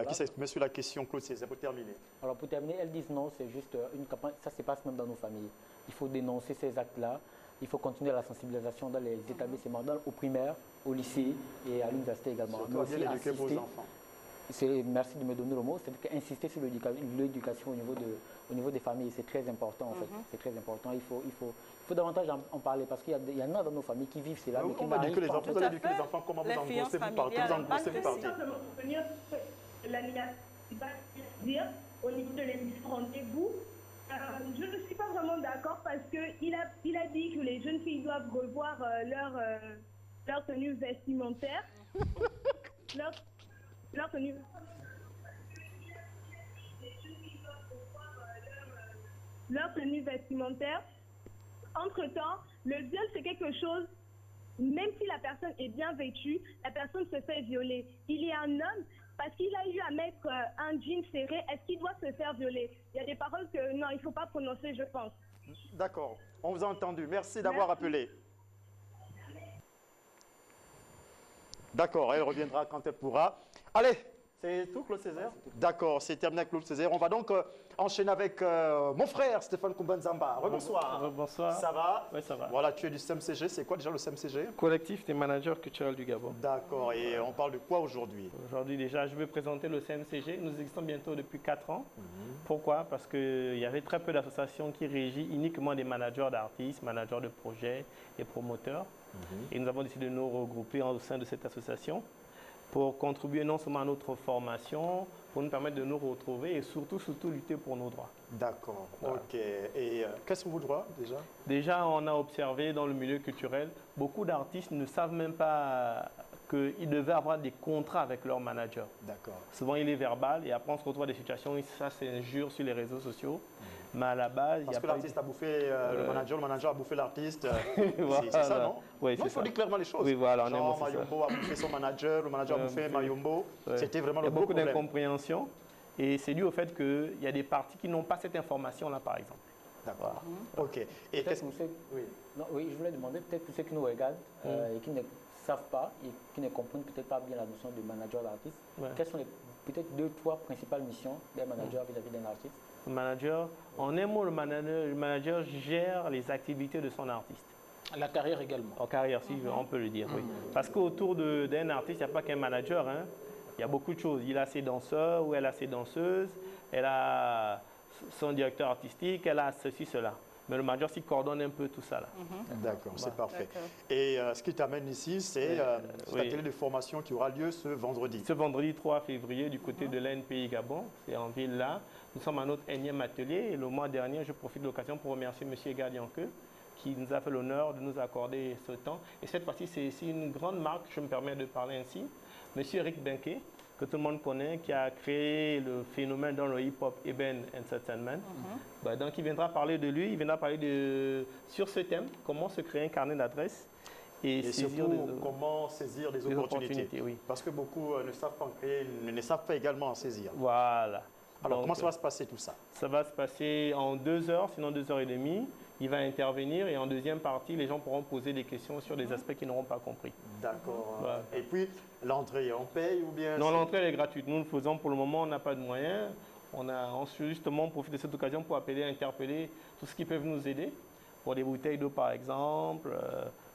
qui s'exprimait sur la question Claude Césaire, pour terminer. Alors pour terminer, elles disent non, c'est juste une campagne, ça se passe même dans nos familles. Il faut dénoncer ces actes-là, il faut continuer la sensibilisation dans les établissements, au primaire, au lycée et à l'université également. Surtout bien éduquer vos enfants. Merci de me donner le mot, c'est insister sur l'éducation au niveau des familles, c'est très important en fait, c'est très important, il faut davantage en parler parce qu'il y en a dans nos familles qui vivent cela. On va éduquer les enfants, vous allez éduquer les enfants, comment vous engrossez vous partez, vous engrossez vous partez. Dire au niveau de l'émission Rendez-vous, je ne suis pas vraiment d'accord parce qu'il a dit que les jeunes filles doivent revoir leur tenue vestimentaire. Leur tenue. Leur tenue vestimentaire. Entre-temps, le viol, c'est quelque chose, même si la personne est bien vêtue, la personne se fait violer. Il y a un homme, parce qu'il a eu à mettre un jean serré, est-ce qu'il doit se faire violer? Il y a des paroles que non, il ne faut pas prononcer, je pense. D'accord, on vous a entendu. Merci d'avoir appelé. D'accord, elle reviendra quand elle pourra. Allez, c'est tout, Claude Césaire? D'accord, c'est terminé avec Claude Césaire. On va donc enchaîner avec mon frère, Stéphane Koumbanzamba. Rebonsoir. Bonsoir. Ça va? Oui, ça va. Voilà, tu es du CMCG. C'est quoi déjà le CMCG? Collectif des managers culturels du Gabon. D'accord, et on parle de quoi aujourd'hui? Aujourd'hui, déjà, je vais présenter le CMCG. Nous existons bientôt depuis 4 ans. Pourquoi? Parce qu'il y avait très peu d'associations qui régissent uniquement des managers d'artistes, managers de projets et promoteurs. Et nous avons décidé de nous regrouper au sein de cette association pour contribuer non seulement à notre formation, pour nous permettre de nous retrouver et surtout lutter pour nos droits. D'accord, voilà. Ok. Et quels sont vos droits déjà? Déjà, on a observé dans le milieu culturel, beaucoup d'artistes ne savent même pas qu'ils devaient avoir des contrats avec leur manager. D'accord. Souvent, il est verbal et après, on se retrouve à des situations où ça s'injure sur les réseaux sociaux. Mais à la base, parce que l'artiste a bouffé le manager a bouffé l'artiste. Voilà. C'est ça, non? Oui, non, il faut dire clairement les choses. Oui, voilà, genre, Mayombo a bouffé son manager, le manager a bouffé Mayombo. Ouais. C'était vraiment le gros problème. Il y a beaucoup d'incompréhension et c'est dû au fait qu'il y a des parties qui n'ont pas cette information-là, par exemple. D'accord. Voilà. Ok. Et qu'est-ce que oui. Non, oui, je voulais demander peut-être pour ceux qui nous regardent et qui ne savent pas et qui ne comprennent peut-être pas bien la notion de manager d'artiste, quelles sont peut-être 2 ou 3 principales missions d'un manager vis-à-vis d'un artiste? Le manager, en un mot, le manager gère les activités de son artiste. La carrière également. En carrière, si on peut le dire, oui. Parce qu'autour d'un artiste, il n'y a pas qu'un manager. Hein. Il y a beaucoup de choses. Il a ses danseurs ou elle a ses danseuses. Elle a son directeur artistique. Elle a ceci, cela. Mais le manager s'y coordonne un peu tout ça. D'accord, c'est parfait. Et ce qui t'amène ici, c'est l'atelier de formation qui aura lieu ce vendredi. Ce vendredi 3 février, du côté de l'ANPI Gabon, c'est en ville là. Nous sommes à notre énième atelier. Et le mois dernier, je profite de l'occasion pour remercier M. Gardianque, qui nous a fait l'honneur de nous accorder ce temps. Et cette fois-ci, c'est une grande marque, je me permets de parler ainsi. Monsieur Eric Benke, que tout le monde connaît, qui a créé le phénomène dans le hip-hop Eben Entertainment. Donc, il viendra parler de lui, il viendra parler sur ce thème, comment se créer un carnet d'adresses et saisir comment saisir des opportunités. Oui. Parce que beaucoup ne savent pas en créer, ne savent pas également en saisir. Voilà. Alors, comment ça va se passer tout ça? Ça va se passer en 2 heures, sinon 2h30. Il va intervenir et en deuxième partie, les gens pourront poser des questions sur des aspects qu'ils n'auront pas compris. D'accord. Voilà. Et puis, l'entrée, on paye ou bien? Non, l'entrée, elle est gratuite. Nous le faisons pour le moment, on n'a pas de moyens. On justement profite de cette occasion pour interpeller tous ceux qui peuvent nous aider. Pour des bouteilles d'eau, par exemple,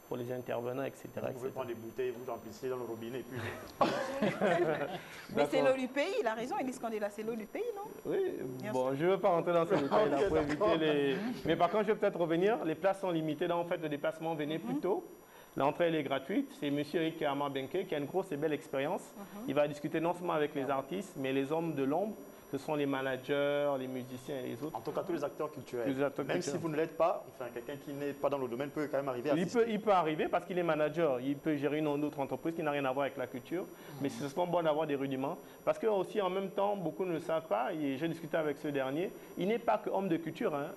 pour les intervenants, etc. Vous pouvez prendre des bouteilles, vous remplissez dans le robinet et puis... Mais c'est l'eau du pays, il a raison, il dit qu'on est là, c'est l'eau du pays, non? Oui, bon, je ne veux pas rentrer dans ces détails-là pour éviter les... Mais par contre, je vais peut-être revenir, les places sont limitées, donc en fait, le déplacement, venez plus tôt. L'entrée, elle est gratuite. C'est M. Eric Benke qui a une grosse et belle expérience. Il va discuter non seulement avec les artistes, mais les hommes de l'ombre. Ce sont les managers, les musiciens et les autres. En tout cas, tous les acteurs culturels. Même si vous ne l'êtes pas, enfin, quelqu'un qui n'est pas dans le domaine peut quand même arriver à il peut arriver parce qu'il est manager. Il peut gérer une autre entreprise qui n'a rien à voir avec la culture. Mais c'est souvent bon d'avoir des rudiments. Parce que aussi, en même temps, beaucoup ne le savent pas. Et j'ai discuté avec ce dernier. Il n'est pas que homme de culture. Hein.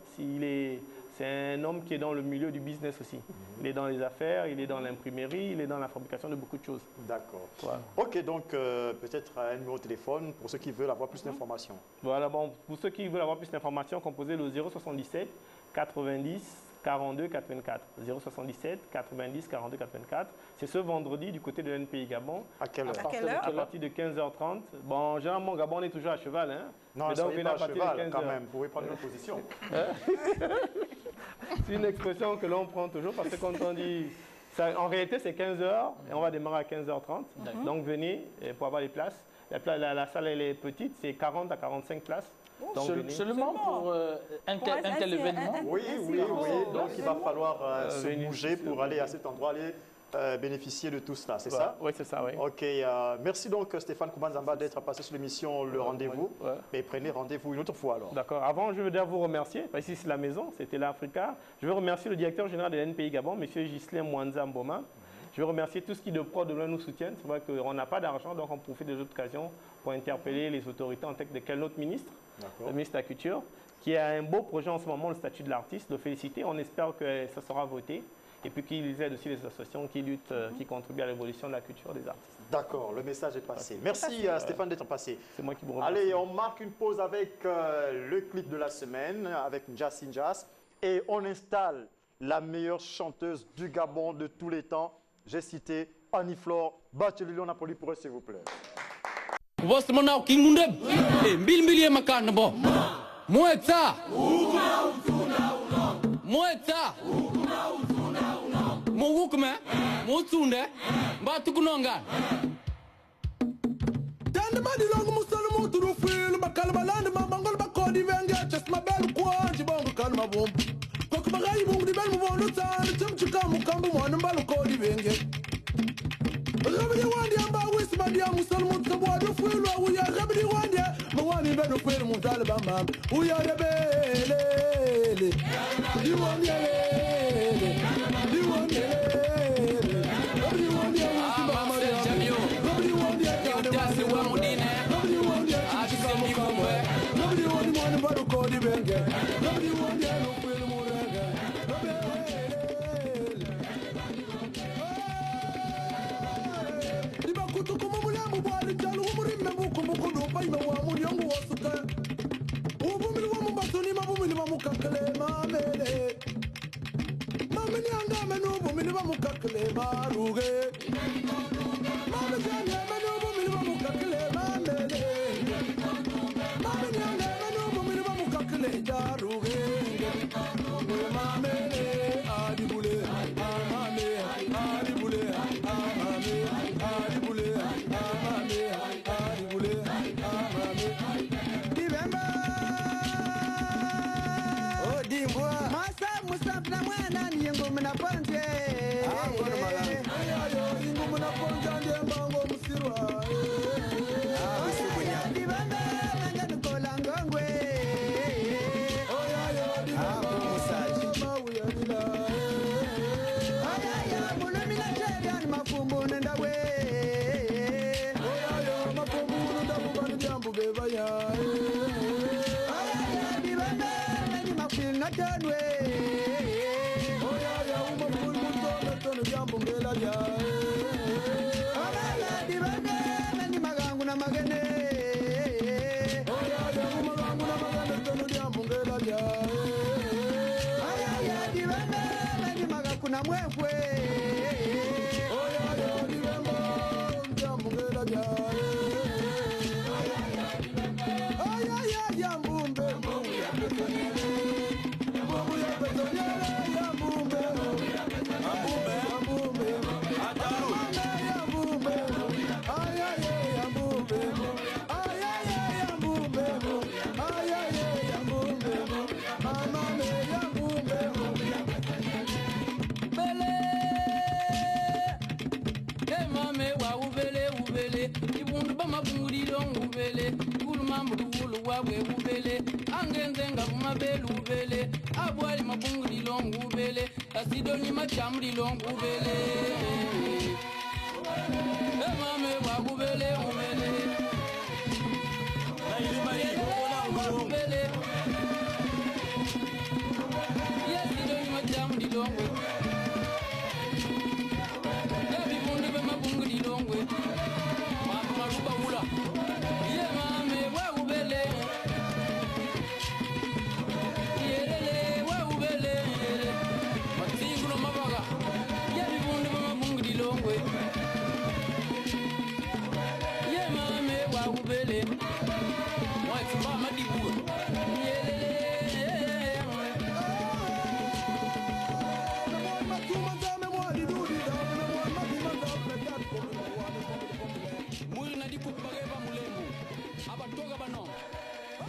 C'est un homme qui est dans le milieu du business aussi. Il est dans les affaires, il est dans l'imprimerie, il est dans la fabrication de beaucoup de choses. D'accord. Voilà. Ok, donc peut-être un numéro de téléphone pour ceux qui veulent avoir plus d'informations. Voilà, bon, pour ceux qui veulent avoir plus d'informations, composez le 077 90 42 84. 077 90 42 84. C'est ce vendredi du côté de l'NPI Gabon. À quelle heure? À partir de 15h30. Bon, généralement, Gabon, on est toujours à cheval. Hein? Non, soyez pas à cheval quand même. Vous pouvez prendre une position. C'est une expression que l'on prend toujours parce que quand on dit... Ça, en réalité, c'est 15h et on va démarrer à 15h30. Donc, venez pour avoir les places. La salle, elle est petite, c'est 40 à 45 places. Seulement pour un tel événement? Oui. Donc, il va falloir se bouger pour aller à cet endroit, aller bénéficier de tout cela, c'est ça? Oui, c'est ça, oui. Ok, merci donc Stéphane Koumanzamba d'être passé sur l'émission Le Rendez-vous. Mais prenez rendez-vous une autre fois alors. D'accord. Avant, je veux dire vous remercier, parce que ici c'est la maison, c'était l'Africa. Je veux remercier le directeur général de l'NPI Gabon, M. Ghislain Mwanza Mboma. Je veux remercier tout ce qui de prod de loin nous soutiennent. C'est vrai qu'on n'a pas d'argent, donc on profite des autres occasions pour interpeller les autorités en tête de quel autre ministre, le ministre de la Culture, qui a un beau projet en ce moment, le statut de l'artiste, le féliciter. On espère que ça sera voté. Et puis qu'ils aident aussi les associations qui luttent, qui contribuent à l'évolution de la culture des artistes. D'accord, le message est passé. Merci Stéphane d'être passé. C'est moi qui vous remercie. Allez, on marque une pause avec le clip de la semaine, avec Njas Njas. Et on installe la meilleure chanteuse du Gabon de tous les temps. J'ai cité Annie-Flore. Battez-le, on applaudit pour elle, s'il vous plaît. Mowukme, Motunde, Batukunonga. Dandamadi long Musalamu to the field, Bakalabaland, Mangol Bakodi Venga, just my bell quad, Bongo Kalma Bomb. Kokabagai, the Bell Monutan, Chimchikamu, Kambu, one Balakodi Venga. Rabbi one day about with my dear Musalamu to water field, we are Rabbi one day, Mawani Better Field Musalabama, we are the Bele. You want the kwanje ingumuna konjanje mbango musirwa dibanda ngani kolangongwe mafumbu nendawe mafumbu ndabubana jambu bebaya dibanda ngani mafil natanwe umaful mutono tono jambu ngela ya dibanda ngani magangu na magene magangu na magene tono jambu ngela ya dibanda ngani magakuna mwekwe angenzenga kumabele ubele abwali mabunguli longu ubele asidoni machamri longu ubele emame wakubele ubele ubele yasidoni machamri longu yabibundi bemabunguli longu maruba ula yemame wakubele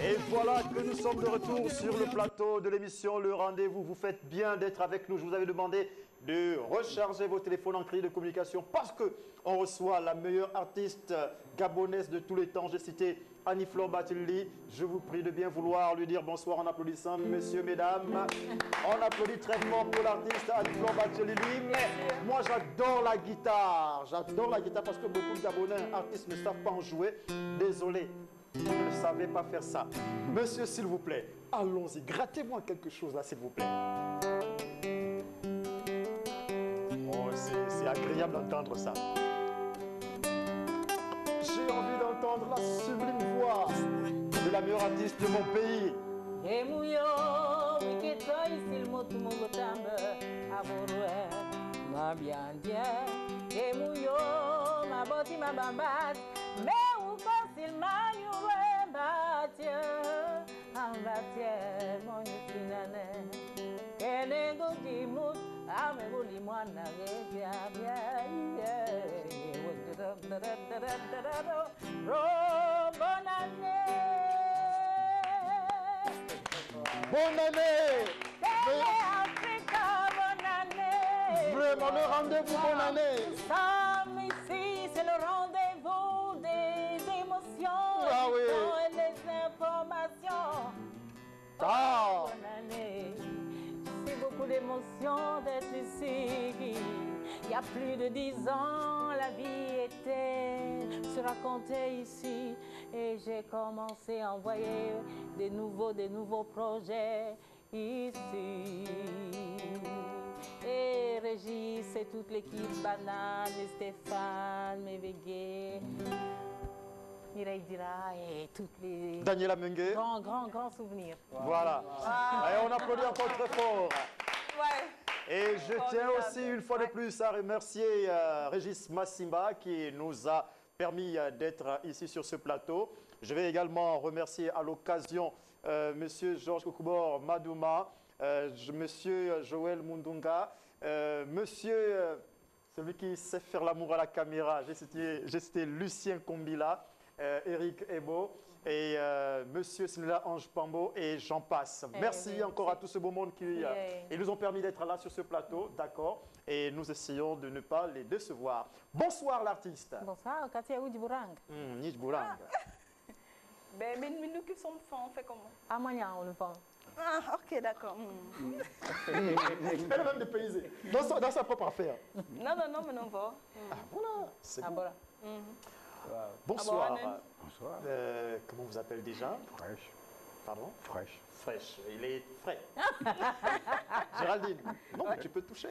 Et voilà que nous sommes de retour sur le plateau de l'émission Le Rendez-vous. Vous faites bien d'être avec nous. Je vous avais demandé de recharger vos téléphones en clé de communication parce qu'on reçoit la meilleure artiste gabonaise de tous les temps. J'ai cité Annie-Flore Bathily. Je vous prie de bien vouloir lui dire bonsoir en applaudissant, messieurs, mesdames. On applaudit très fort pour l'artiste Annie-Flore Bathily. Moi, j'adore la guitare. J'adore la guitare parce que beaucoup de Gabonais artistes ne savent pas en jouer. Désolé. Vous ne savez pas faire ça. Monsieur, s'il vous plaît, allons-y. Grattez-moi quelque chose là, s'il vous plaît. Oh, c'est agréable d'entendre ça. J'ai envie d'entendre la sublime voix de la meilleure artiste de mon pays. Fosil manyuwe mbatye ambatye monyitinane kenengo dimut ameguli mwana gebya bya Bonne année. Africa, bonne année. Vraiment le rendez-vous, bonne année. Nous sommes ici, c'est le rendez-vous des émotions, ah oui. et des informations. Ah. Bonne année. C'est beaucoup d'émotions d'être ici. Il y a plus de 10 ans, la vie était se raconter ici. Et j'ai commencé à envoyer des nouveaux projets ici. Et Régis et toute l'équipe, Banane, et Stéphane, Mévégué, Mireille Dira et toutes les... Daniela Mengue. Grands souvenirs. Voilà. Et on applaudit encore très fort. Ouais. Et je tiens aussi une fois de plus à remercier Régis Massimba qui nous a permis d'être ici sur ce plateau. Je vais également remercier à l'occasion Monsieur Georges Kokoubor Madouma, Monsieur Joël Mundunga, Monsieur, celui qui sait faire l'amour à la caméra, j'ai cité Lucien Kombila, Eric Ebo et Monsieur Sinela Ange Pambo et j'en passe. Merci oui, encore à tout ce beau monde qui ils nous ont permis d'être là sur ce plateau, d'accord? Et nous essayons de ne pas les décevoir. Bonsoir l'artiste. Bonsoir, Katia Oudibourang. Nijbourang. Mais nous qui sommes fins, on fait comment? À Magnan, on le fait. Ah, ok, d'accord. Elle est même dépaysée, dans sa propre affaire. Non, mais non, va. Ah, voilà, c'est bon. Voilà. Bonsoir. Bonsoir. Comment vous appelez déjà? Fraîche. Pardon? Fraîche. Fraîche. Il est frais. Géraldine. Non, mais tu peux toucher.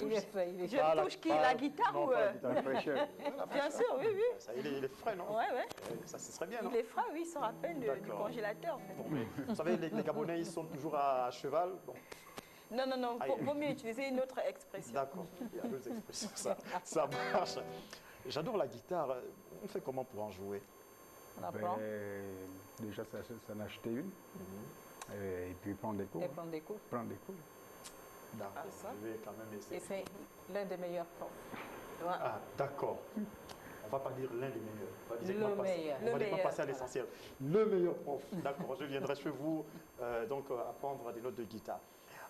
Il est frais. Il est Je touche qui? La guitare non, ou... pas la guitare, fraîcheur. Bien sûr, oui, oui. Ça, il est frais, non? Ouais. Ça, ce serait bien, non? Il est frais, oui, il se rappelle du congélateur, en fait. Bon, mais, vous savez, les Gabonais, ils sont toujours à cheval. Bon. Non, vaut mieux utiliser une autre expression. D'accord, il y a d'autres expressions, ça marche. J'adore la guitare. On fait comment pour en jouer? On apprend. Déjà, s'en acheter une. Et puis prendre des cours. Et prendre des cours. Prendre des cours. D'accord, je vais quand même essayer. Et c'est l'un des meilleurs profs. Ah, d'accord. On ne va pas dire l'un des meilleurs. On va dire Le meilleur. On va directement passer à l'essentiel. Le meilleur prof. D'accord, je viendrai chez vous donc apprendre des notes de guitare.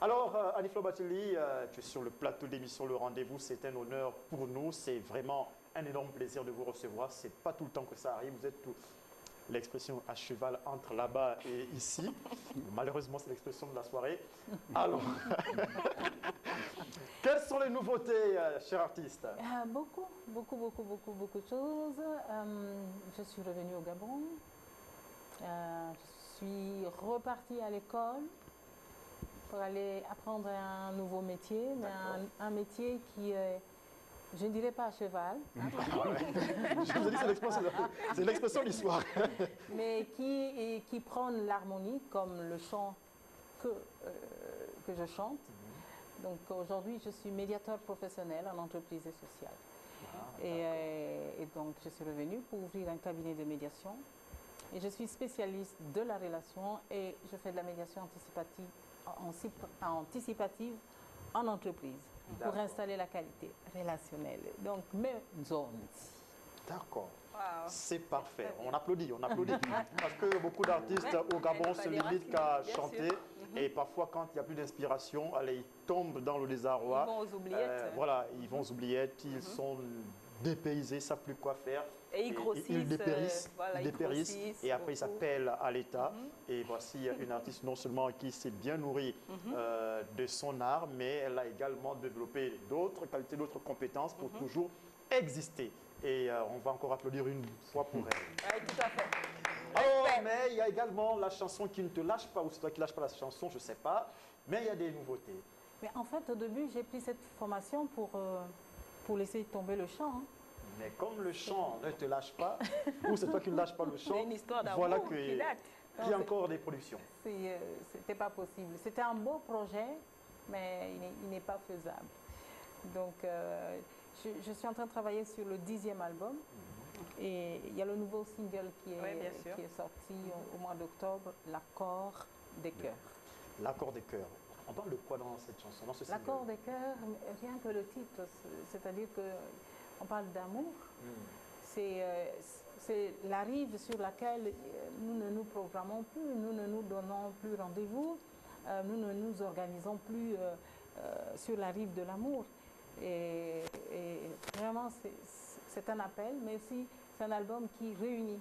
Alors, Annie-Fleur Batili, tu es sur le plateau d'émission Le Rendez-vous. C'est un honneur pour nous. C'est vraiment un énorme plaisir de vous recevoir. Ce n'est pas tout le temps que ça arrive. Vous êtes tout... L'expression à cheval entre là-bas et ici. Malheureusement, c'est l'expression de la soirée. Alors, quelles sont les nouveautés, cher artiste? Beaucoup de choses. Je suis revenue au Gabon. Je suis repartie à l'école pour aller apprendre un nouveau métier, mais un métier qui est, je ne dirais pas à cheval. Hein. Je vous ai dit, c'est l'expression de l'histoire. Mais qui prône l'harmonie comme le chant que je chante. Donc aujourd'hui, je suis médiateur professionnel en entreprise et sociale. Et donc, je suis revenue pour ouvrir un cabinet de médiation. Et je suis spécialiste de la relation et je fais de la médiation anticipative en entreprise pour installer la qualité relationnelle. Donc, mes zones. D'accord. Wow. C'est parfait. On applaudit. Parce que beaucoup d'artistes au Gabon se limitent qu'à chanter. Et parfois, quand il n'y a plus d'inspiration, ils tombent dans le désarroi. Ils vont aux oubliettes. Voilà, ils vont aux oubliettes. Ils sont dépaysés, ils ne savent plus quoi faire. Et ils grossissent. Ils dépérissent. Voilà, ils dépérissent. Et après, ils beaucoup. s'appellent à l'État. Et voici une artiste non seulement qui s'est bien nourrie de son art, mais elle a également développé d'autres qualités, d'autres compétences pour toujours exister. Et on va encore applaudir une fois pour elle. Oui, tout à fait. Alors, mais il y a également la chanson qui ne te lâche pas, ou c'est toi qui ne lâches pas la chanson, je ne sais pas. Mais il y a des nouveautés. Mais en fait, au début, j'ai pris cette formation pour laisser tomber le chant. Hein. Mais comme le chant ne te lâche pas, ou c'est toi qui ne lâches pas le chant, une histoire d'amour voilà qui date. qu'il y a encore des productions. C'était pas possible. C'était un beau projet, mais il n'est pas faisable. Donc, je suis en train de travailler sur le 10e album. Et il y a le nouveau single qui est sorti au mois d'octobre, L'accord des cœurs. L'accord des cœurs. On parle de quoi dans cette chanson, dans ce single? L'accord des cœurs, rien que le titre, c'est-à-dire qu'on parle d'amour. C'est la rive sur laquelle nous ne nous programmons plus, nous ne nous donnons plus rendez-vous, nous ne nous organisons plus sur la rive de l'amour. Et vraiment, c'est un appel, mais aussi c'est un album qui réunit.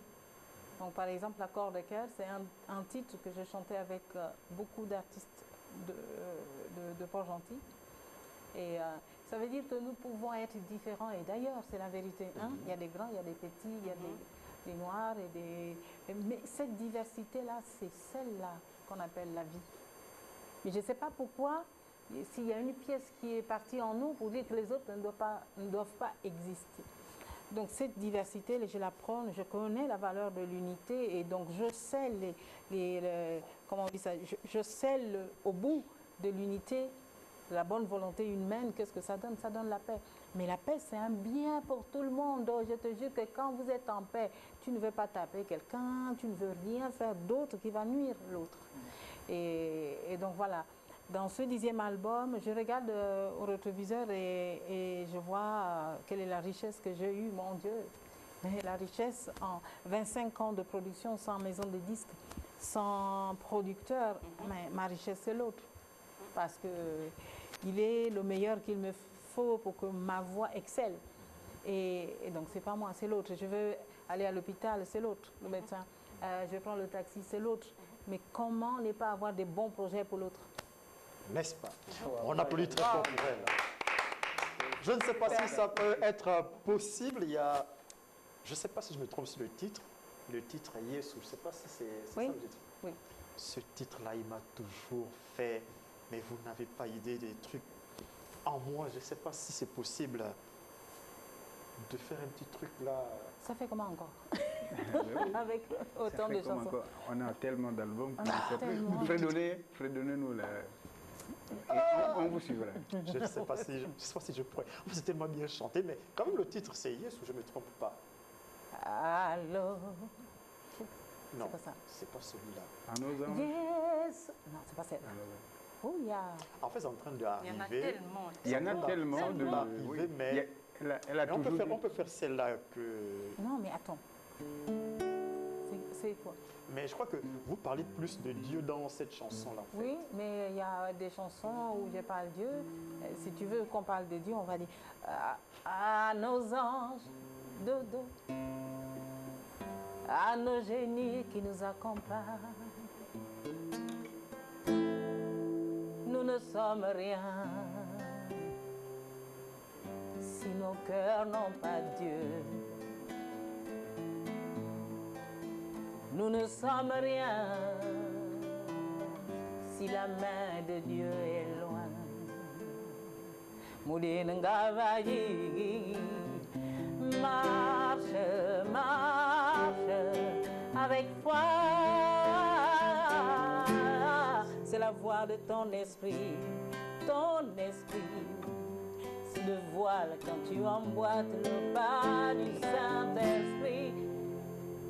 Donc, par exemple, L'accord des cœurs, c'est un titre que je chantais avec beaucoup d'artistes de Port-Gentil. Et ça veut dire que nous pouvons être différents. Et d'ailleurs, c'est la vérité. Hein? Il y a des grands, il y a des petits, il y a des noirs. Mais cette diversité-là, c'est celle-là qu'on appelle la vie. Mais je ne sais pas pourquoi, s'il y a une pièce qui est partie en nous pour dire que les autres ne doivent pas exister. Donc cette diversité, je la prône, je connais la valeur de l'unité et donc je sais comment on dit ça, je sais au bout de l'unité, la bonne volonté humaine, qu'est-ce que ça donne? Ça donne la paix. Mais la paix, c'est un bien pour tout le monde. Donc, je te jure que quand vous êtes en paix, tu ne veux pas taper quelqu'un, tu ne veux rien faire d'autre qui va nuire l'autre. Et donc voilà. Dans ce 10e album, je regarde au rétroviseur et je vois quelle est la richesse que j'ai eue, mon Dieu. Mais la richesse, en 25 ans de production, sans maison de disques, sans producteur, mais ma richesse, c'est l'autre. Parce qu'il est le meilleur qu'il me faut pour que ma voix excelle. Et donc, ce n'est pas moi, c'est l'autre. Je veux aller à l'hôpital, c'est l'autre, le médecin. Je prends le taxi, c'est l'autre. Mais comment ne pas avoir des bons projets pour l'autre? N'est-ce pas? On applaudit très fort pour elle. Je ne sais pas si ça peut être possible. Il y a, je ne sais pas si je me trompe sur le titre. Le titre est Yesu. Je ne sais pas si c'est ça le titre. Oui. Ce titre-là, il m'a toujours fait, mais vous n'avez pas idée des trucs en moi. Je ne sais pas si c'est possible de faire un petit truc là. Ça fait comment encore? Avec autant de chansons. Encore? On a tellement d'albums. Fredonnez-nous là. On vous suivra. Je ne sais pas si je pourrais. C'est tellement bien chanté, mais quand même le titre c'est Yes ou je ne me trompe pas. Alors. Non, c'est pas ça. C'est pas celui-là. À nos anges. Yes. Non, c'est pas celle-là. Oh, il y a. En fait, c'est en train d'arriver. Il y en a tellement. Il y en a tellement de. Oui, mais elle a toujours on peut faire celle-là que. Non, mais attends. C'est quoi? Mais je crois que vous parlez plus de Dieu dans cette chanson-là. En fait. Oui, mais il y a des chansons où je parle Dieu. Si tu veux qu'on parle de Dieu, on va dire à nos anges, dodo, à nos génies qui nous accompagnent. Nous ne sommes rien si nos cœurs n'ont pas Dieu. Nous ne sommes rien si la main de Dieu est loin. Moudine Ngavayi, marche, marche avec foi. C'est la voix de ton esprit, c'est le voile quand tu emboîtes le pas du Saint-Esprit.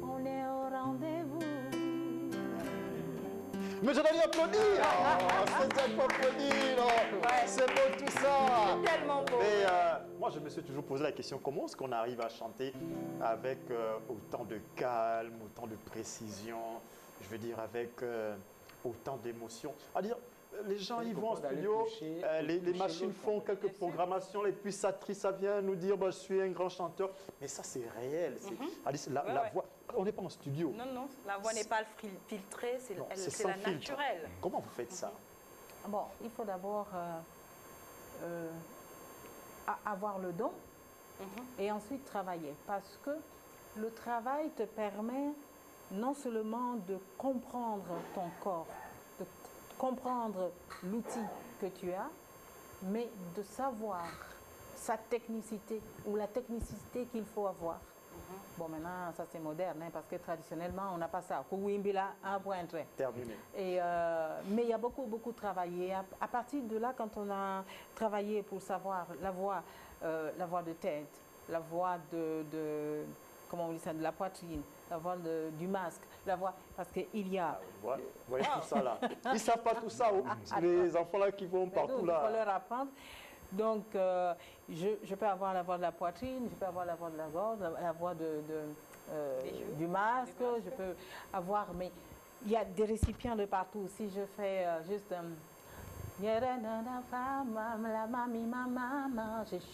On est au rendez-vous. Mais je dois lui applaudir. C'est pas applaudir. C'est beau tout ça. C'est tellement beau. Mais moi, je me suis toujours posé la question, comment est-ce qu'on arrive à chanter avec autant de calme, autant de précision, je veux dire avec autant d'émotion. À dire, les gens, ils vont en studio, les machines font quelques programmations, et puis ça vient nous dire, bah, je suis un grand chanteur. Mais ça, c'est réel. La voix, on n'est pas en studio. Non, non, la voix n'est pas filtrée, c'est la naturelle. Comment vous faites ça? Bon, il faut d'abord avoir le don et ensuite travailler. Parce que le travail te permet non seulement de comprendre ton corps, de comprendre l'outil que tu as, mais de savoir sa technicité ou la technicité qu'il faut avoir. Bon, maintenant, ça c'est moderne, hein, parce que traditionnellement, on n'a pas ça. Kouimbila, un point trait. Terminé. Mais il y a beaucoup de travail. Et à partir de là, quand on a travaillé pour savoir la voix de tête, la voix comment on dit ça, de la poitrine, la voix du masque, la voix, parce qu'il y a... Vous voyez tout ça là. Ils ne savent pas tout ça, les enfants là qui vont partout là. Il faut leur apprendre. Donc, je peux avoir la voix de la poitrine, je peux avoir la voix de la gorge, la voix du masque, je peux avoir... Mais il y a des récipients de partout. Si je fais juste... je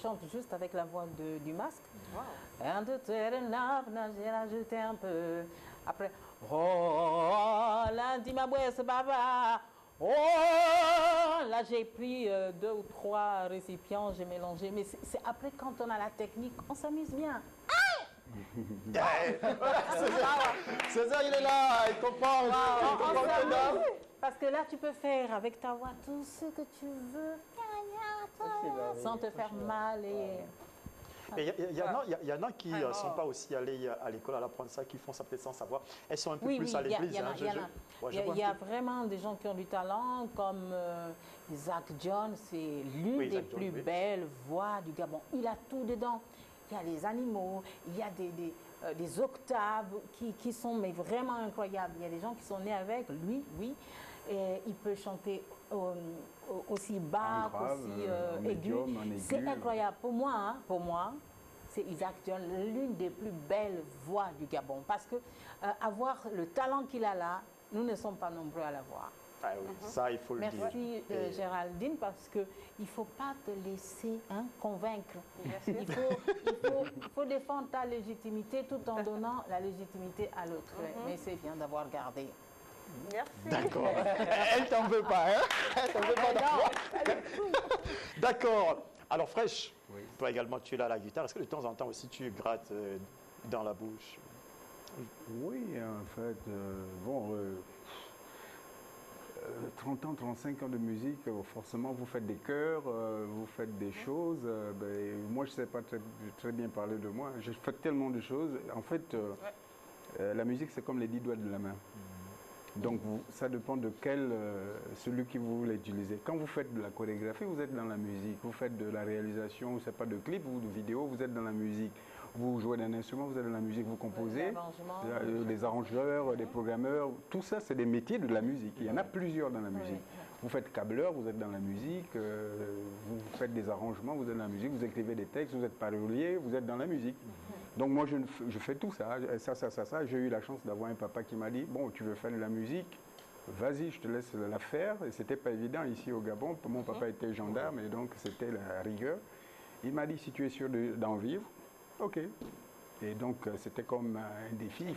chante juste avec la voix du masque. J'ai rajouté un peu. Après, oh, lundi ma boisse baba. Oh, là j'ai pris 2 ou 3 récipients, j'ai mélangé. Mais c'est après quand on a la technique, on s'amuse bien. César, il est là, il comprend. Parce que là, tu peux faire avec ta voix tout ce que tu veux, sans te faire mal. Il y en a qui ne sont pas aussi allés à l'école à l'apprendre ça, qui font ça peut-être sans savoir. Elles sont un peu plus à l'église. Il y a vraiment des gens qui ont du talent, comme Isaac John, c'est l'une des plus belles voix du Gabon. Il a tout dedans. Il y a les animaux, il y a des octaves qui sont mais vraiment incroyables. Il y a des gens qui sont nés avec lui, oui. Et il peut chanter aussi bas, aussi aigu. C'est incroyable. Pour moi, c'est Isaac Dion, l'une des plus belles voix du Gabon. Parce que avoir le talent qu'il a là, nous ne sommes pas nombreux à l'avoir. Ah oui, ça, il faut le dire. Merci Géraldine, parce qu'il ne faut pas te laisser convaincre. Il faut défendre ta légitimité tout en donnant la légitimité à l'autre. Mais c'est bien d'avoir gardé. Merci. D'accord. Elle t'en veut pas, hein? Elle t'en veut pas d'accord. D'accord. Alors, Fresh, toi également, tu es là à la guitare. Est-ce que de temps en temps aussi, tu grattes dans la bouche? Oui, en fait, 30 ans, 35 ans de musique, forcément, vous faites des chœurs, vous faites des choses. Moi, je ne sais pas très bien parler de moi. Je fais tellement de choses. En fait, la musique, c'est comme les 10 doigts de la main. Donc, ça dépend de celui qui vous voulez utiliser. Quand vous faites de la chorégraphie, vous êtes dans la musique. Vous faites de la réalisation, c'est pas de clip ou de vidéo, vous êtes dans la musique. Vous jouez d'un instrument, vous êtes dans la musique, vous composez. Les arrangeurs, les programmeurs, tout ça, c'est des métiers de la musique. Il y en a plusieurs dans la musique. Vous faites câbleur, vous êtes dans la musique. Vous faites des arrangements, vous êtes dans la musique. Vous écrivez des textes, vous êtes parolier, vous êtes dans la musique. Donc moi, je fais tout ça. Ça. J'ai eu la chance d'avoir un papa qui m'a dit, bon, tu veux faire de la musique, vas-y, je te laisse la faire. Et c'était pas évident ici au Gabon. Mon papa était gendarme et donc c'était la rigueur. Il m'a dit, si tu es sûr d'en vivre, ok. Et donc, c'était comme un défi. Il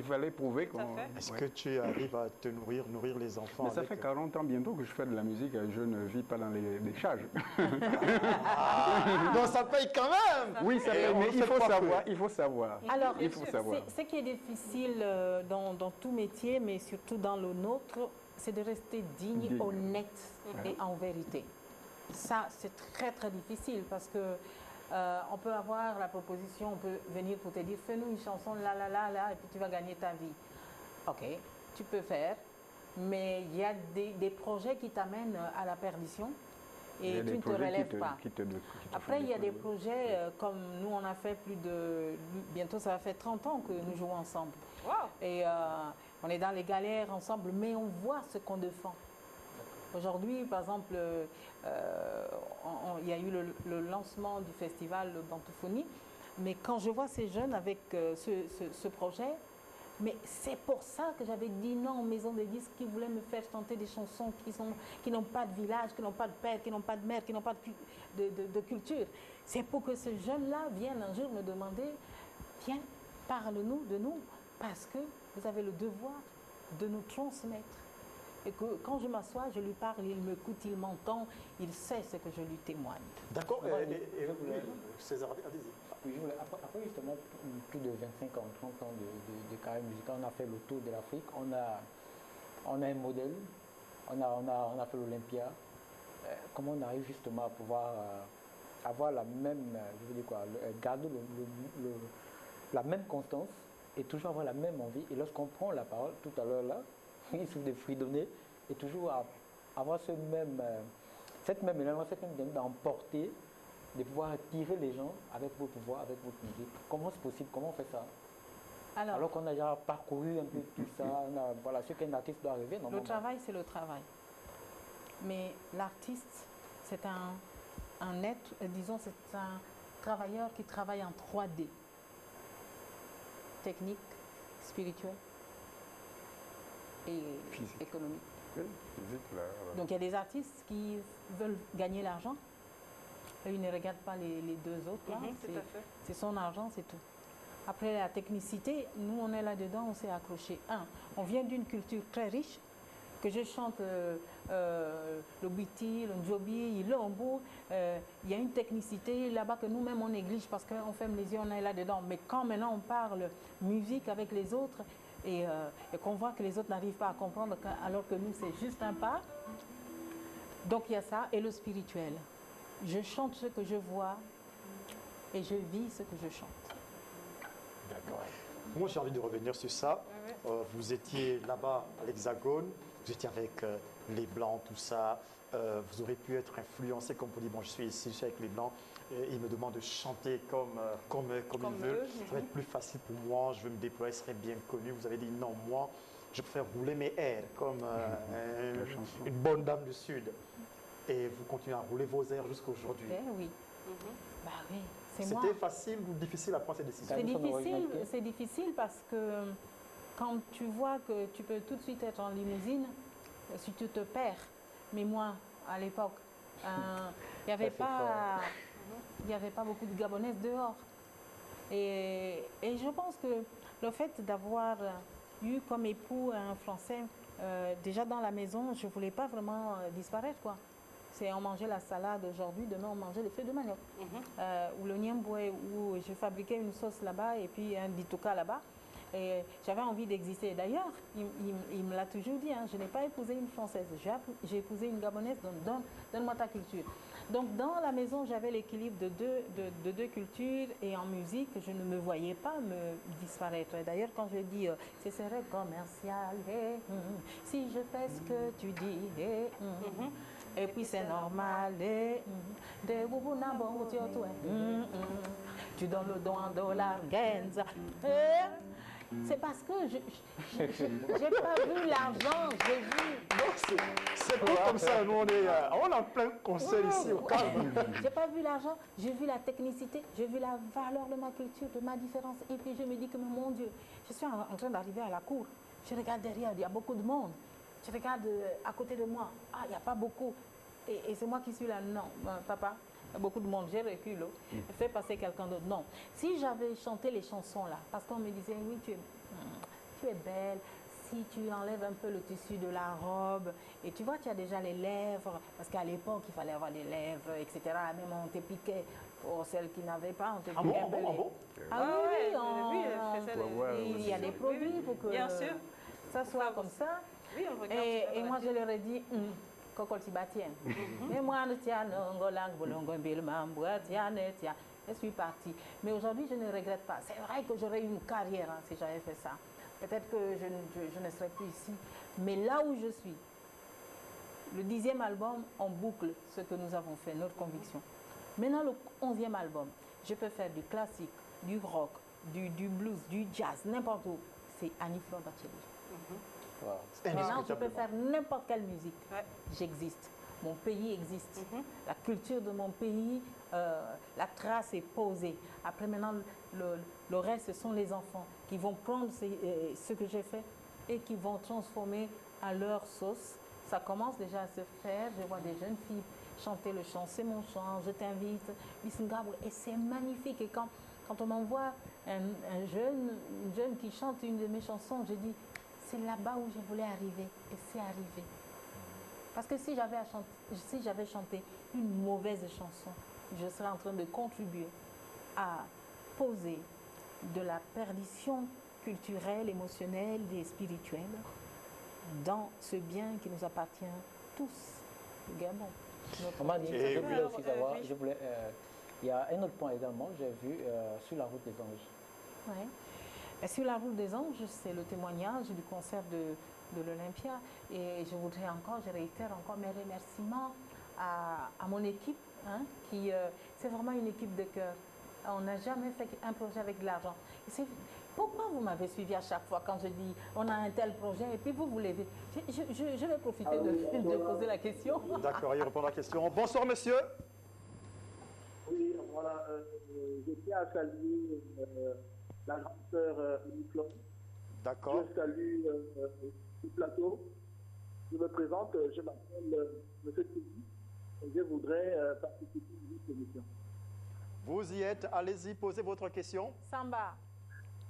fallait prouver qu'on... Est-ce que tu arrives à te nourrir les enfants? Mais ça fait 40 ans bientôt que je fais de la musique. Je ne vis pas dans les charges. Donc, ça paye quand même. Oui, ça paye, mais il faut savoir. Alors, ce qui est difficile dans tout métier, mais surtout dans le nôtre, c'est de rester digne, honnête et en vérité. Ça, c'est très, très difficile parce que on peut avoir la proposition, on peut venir pour te dire fais-nous une chanson là, et puis tu vas gagner ta vie. Ok, tu peux faire, mais il y a des projets qui t'amènent à la perdition et tu ne te relèves pas. Après, il y a des projets comme nous, on a fait bientôt ça va faire 30 ans que nous jouons ensemble. Wow. Et on est dans les galères ensemble, mais on voit ce qu'on défend. Aujourd'hui, par exemple, il y a eu le lancement du festival Bantophonie, mais quand je vois ces jeunes avec ce projet, mais c'est pour ça que j'avais dit non aux maisons de disques qui voulaient me faire chanter des chansons qui n'ont pas de village, qui n'ont pas de père, qui n'ont pas de mère, qui n'ont pas de culture. C'est pour que ces jeunes-là viennent un jour me demander, viens, parle-nous de nous, parce que vous avez le devoir de nous transmettre. Et que quand je m'assois, je lui parle, il m'écoute, il m'entend, il sait ce que je lui témoigne. D'accord. César, allez-y. Oui, après justement plus de 25 ans, 30 ans de carrière musicale, on a fait le tour de l'Afrique, on a un modèle, on a fait l'Olympia. Comment on arrive justement à pouvoir avoir la même, je veux dire quoi, garder la même constance et toujours avoir la même envie. Et lorsqu'on prend la parole, tout à l'heure là, il suffit de fredonner et toujours avoir cette même élan, cette même dynamique d'emporter, de pouvoir attirer les gens avec vos pouvoirs, avec votre musique. Comment c'est possible? Comment on fait ça? Alors qu'on a déjà parcouru un peu tout ça, voilà, ce qu'un artiste doit arriver. Le travail, c'est le travail. Mais l'artiste, c'est un être, disons, c'est un travailleur qui travaille en 3D. Technique, spirituel et économique. Donc il y a des artistes qui veulent gagner l'argent. Ils ne regardent pas les deux autres. Là. C'est son argent, c'est tout. Après la technicité, nous on est là-dedans, on s'est accroché. On vient d'une culture très riche, que je chante le Biti, le Njobi, le Ombo. Il y a une technicité là-bas que nous-mêmes on néglige parce qu'on ferme les yeux, on est là-dedans. Mais quand maintenant on parle musique avec les autres, et qu'on voit que les autres n'arrivent pas à comprendre alors que nous, c'est juste un pas. Donc il y a ça, et le spirituel. Je chante ce que je vois et je vis ce que je chante. D'accord. Moi, j'ai envie de revenir sur ça. Vous étiez là-bas à l'Hexagone, vous étiez avec les Blancs, tout ça. Vous aurez pu être influencé, comme vous dites, bon, je suis ici, je suis avec les Blancs. Ils me demandent de chanter comme ils veulent. Ça va être plus facile pour moi, je veux me déployer, je serai bien connu. Vous avez dit non, moi, je préfère rouler mes airs comme une bonne dame du Sud. Et vous continuez à rouler vos airs jusqu'à aujourd'hui. Oui. Bah oui, C'est moi. C'était facile ou difficile à prendre cette décision? C'est difficile parce que quand tu vois que tu peux tout de suite être en limousine, si tu te perds, mais moi, à l'époque, il n'y avait pas beaucoup de Gabonaises dehors. Et je pense que le fait d'avoir eu comme époux un Français, déjà dans la maison, je ne voulais pas vraiment disparaître, quoi. C'est on mangeait la salade aujourd'hui, demain on mangeait les feuilles de manioc. Ou le niemboué, où je fabriquais une sauce là-bas et puis un ditouka là-bas. Et j'avais envie d'exister. D'ailleurs, il me l'a toujours dit, hein, je n'ai pas épousé une Française, j'ai épousé une Gabonaise, donc donne-moi ta culture. Donc dans la maison, j'avais l'équilibre de deux cultures et en musique, je ne me voyais pas me disparaître. D'ailleurs, quand je dis ce serait commercial, si je fais ce que tu dis, et puis c'est normal, tu donnes le don en dollars, Genza. C'est parce que je n'ai pas vu l'argent, j'ai vu. C'est pas comme ça, nous on est en plein conseil ici au calme. J'ai pas vu l'argent, j'ai vu la technicité, j'ai vu la valeur de ma culture, de ma différence. Et puis je me dis que mon Dieu, je suis en train d'arriver à la cour. Je regarde derrière, il y a beaucoup de monde. Je regarde à côté de moi, il n'y a pas beaucoup. Et c'est moi qui suis là, non, papa. Beaucoup de monde, j'ai recul, fais passer quelqu'un d'autre. Non. Si j'avais chanté les chansons là, parce qu'on me disait, oui, tu es belle, si tu enlèves un peu le tissu de la robe, et tu vois, tu as déjà les lèvres, parce qu'à l'époque, il fallait avoir des lèvres, etc. Même on te piquait, pour celles qui n'avaient pas, on te piquait un peu il y a des produits pour que ça soit comme ça. Oui, on regarde et moi, je leur ai dit, mais moi, je suis partie. Mais aujourd'hui, je ne regrette pas. C'est vrai que j'aurais eu une carrière si j'avais fait ça. Peut-être que je ne serais plus ici. Mais là où je suis, le 10e album, on boucle ce que nous avons fait, notre conviction. Maintenant, le 11e album, je peux faire du classique, du rock, du blues, du jazz, n'importe où. C'est Annie-Fleur Bacheli. Maintenant, je peux faire n'importe quelle musique. J'existe. Mon pays existe. La culture de mon pays, la trace est posée. Après, maintenant, le reste, ce sont les enfants qui vont prendre ce que j'ai fait et qui vont transformer à leur sauce. Ça commence déjà à se faire. Je vois des jeunes filles chanter le chant. C'est mon chant, je t'invite. Et c'est magnifique. Et quand on m'envoie une jeune qui chante une de mes chansons, je dis, c'est là-bas où je voulais arriver. Et c'est arrivé. Parce que si j'avais chanté une mauvaise chanson, je serais en train de contribuer à poser de la perdition culturelle, émotionnelle et spirituelle dans ce bien qui nous appartient tous, le Gabon. On m'a dit, je voulais aussi savoir, il y a un autre point également, j'ai vu sur la route des anges. Ouais. Et sur la route des anges, c'est le témoignage du concert de l'Olympia. Et je réitère encore mes remerciements à mon équipe, qui c'est vraiment une équipe de cœur. On n'a jamais fait un projet avec de l'argent. Pourquoi vous m'avez suivi à chaque fois quand je dis on a un tel projet et puis vous voulez... Je vais profiter de poser la question. D'accord, il répond à la question. Bonsoir monsieur. Oui, voilà, je tiens à saluer la grande sœur Annie-Fleur. D'accord. Je salue le plateau. Je me présente, je m'appelle M. Théby et je voudrais participer à cette émission. Vous y êtes, allez-y, posez votre question. Samba.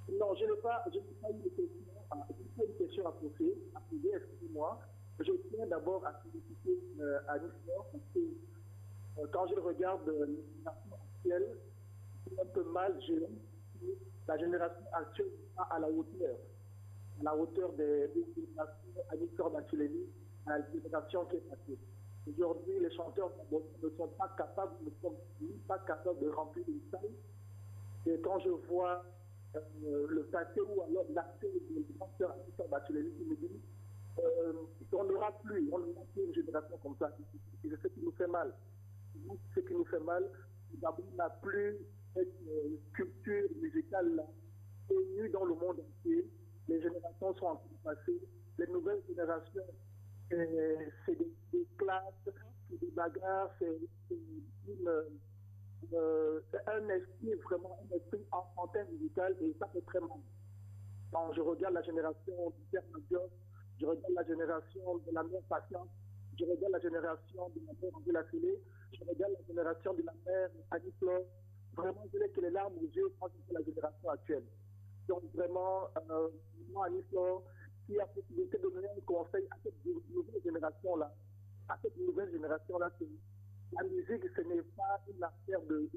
Non, je n'ai pas eu de question. J'ai pas une question à poser, excusez-moi. Je tiens d'abord à féliciter Annie-Fleur parce que quand je regarde la génération actuelle, c'est un peu mal géré. La génération actuelle n'est pas à la hauteur des générations Annie-Fleur Bacheli, à la génération qui est passée. Aujourd'hui, les chanteurs ne sont pas capables, de remplir une salle. Et quand je vois le passé ou alors l'accès des chanteurs Annie-Fleur Bacheli, je me dis on n'aura plus une génération comme ça. C'est ce qui nous fait mal. Ce qui nous fait mal, d'abord, on n'a plus cette culture musicale connue dans le monde entier. Les générations sont en train de passer. Les nouvelles générations, c'est des classes, c'est des bagarres, c'est un esprit, vraiment un esprit enfantin musical, et ça fait très mal. Quand je regarde la génération du père Major, je regarde la génération de la mère Patience, je regarde la génération de la mère Angela Télé, je regarde la génération de la mère Annie Fleur, vraiment je n'ai que les larmes aux yeux quand je fais la génération actuelle. Donc vraiment, moi Annie Fleur, qui a possibilité de donner un conseil à cette nouvelle génération-là, c'est la musique, ce n'est pas une affaire de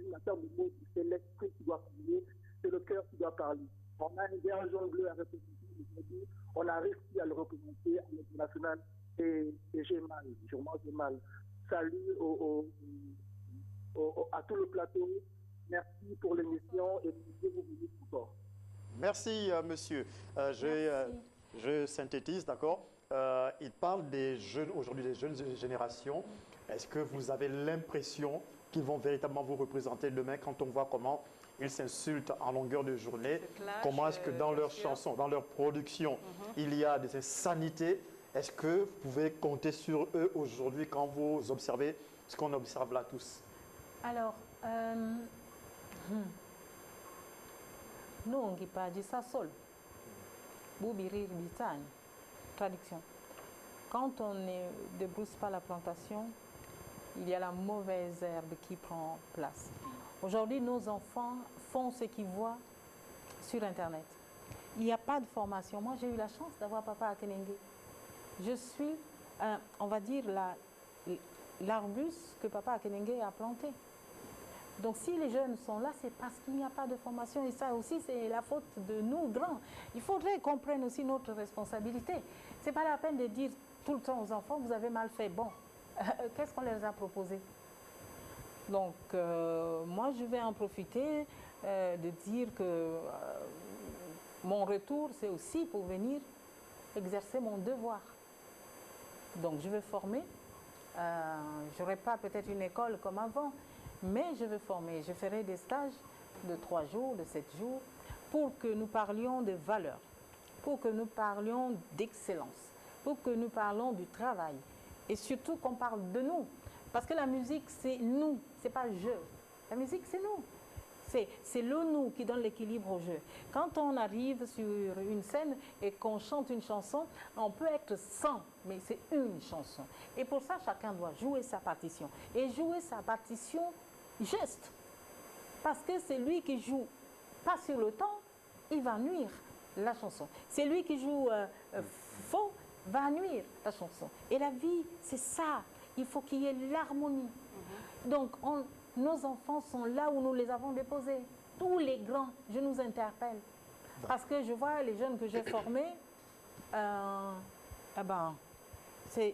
mots, c'est l'esprit qui doit parler, c'est le cœur qui doit parler. On a un gars jaune bleu à représenter aujourd'hui, on a réussi à le représenter à l'international et j'ai mal, sûrement j'ai mal. Salut à tout le plateau, merci pour l'émission et Dieu vous bénisse encore. Merci, monsieur. Je synthétise, d'accord. Il parle des jeunes, aujourd'hui des jeunes générations. Est-ce que vous avez l'impression qu'ils vont véritablement vous représenter demain quand on voit comment ils s'insultent en longueur de journée? Comment est-ce que dans leurs chansons, dans leur production, il y a des insanités? Est-ce que vous pouvez compter sur eux aujourd'hui quand vous observez ce qu'on observe là tous? Alors, nous, on ne pas dit ça seul. Boubirir Bitane. Traduction. Quand on ne débrousse pas la plantation, il y a la mauvaise herbe qui prend place. Aujourd'hui, nos enfants font ce qu'ils voient sur Internet. Il n'y a pas de formation. Moi, j'ai eu la chance d'avoir papa à Kenenge. Je suis, on va dire, l'arbuste que papa à Kenenge a planté. Donc, si les jeunes sont là, c'est parce qu'il n'y a pas de formation. Et ça aussi, c'est la faute de nous, grands. Il faudrait qu'on prenne aussi notre responsabilité. Ce n'est pas la peine de dire tout le temps aux enfants, vous avez mal fait. Bon, qu'est-ce qu'on leur a proposé? Donc, moi, je vais en profiter de dire que mon retour, c'est aussi pour venir exercer mon devoir. Donc, je vais former. Je n'aurai pas peut-être une école comme avant, mais je vais former. Je ferai des stages de 3 jours, de 7 jours, pour que nous parlions de valeurs, pour que nous parlions d'excellence, pour que nous parlions du travail, et surtout qu'on parle de nous. Parce que la musique, c'est nous, c'est pas je. La musique, c'est nous. C'est le nous qui donne l'équilibre au jeu. Quand on arrive sur une scène et qu'on chante une chanson, on peut être 100, mais c'est une chanson. Et pour ça, chacun doit jouer sa partition. Et jouer sa partition juste. Parce que c'est lui qui joue pas sur le temps, il va nuire la chanson. C'est lui qui joue faux, va nuire la chanson. Et la vie, c'est ça. Il faut qu'il y ait l'harmonie. Donc, nos enfants sont là où nous les avons déposés. Tous les grands, je nous interpelle. Parce que je vois les jeunes que j'ai formés,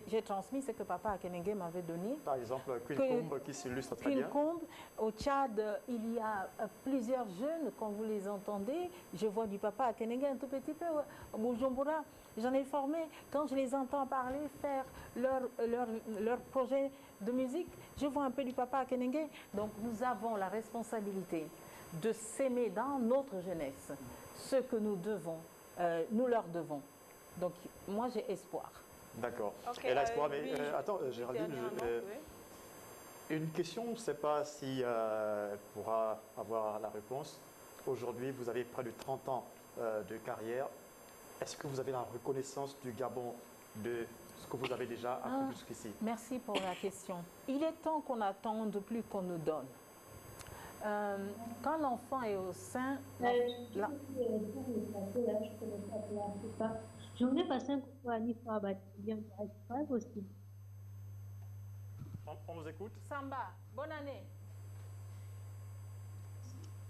j'ai transmis ce que papa à Kenenge m'avait donné. Par exemple, Queen qui s'illustre très bien. Queen, au Tchad, il y a plusieurs jeunes, quand vous les entendez, je vois du papa à Kenenge un tout petit peu, au Bujumbura. J'en ai formé. Quand je les entends parler, faire leur projet de musique, je vois un peu du papa à Kenenge. Donc nous avons la responsabilité de s'aimer dans notre jeunesse. Ce que nous devons, nous leur devons. Donc moi j'ai espoir. D'accord. Okay, Elle a espoir, mais attends, Géraldine, une question, je ne sais pas si elle pourra avoir la réponse. Aujourd'hui, vous avez près de 30 ans de carrière. Est-ce que vous avez la reconnaissance du Gabon de ce que vous avez déjà accompli jusqu'ici? Merci pour la question. Il est temps qu'on n'attende plus qu'on nous donne. Quand l'enfant est au sein... Je voudrais passer un coup de Annie bien aussi. On vous écoute? Samba, bonne année.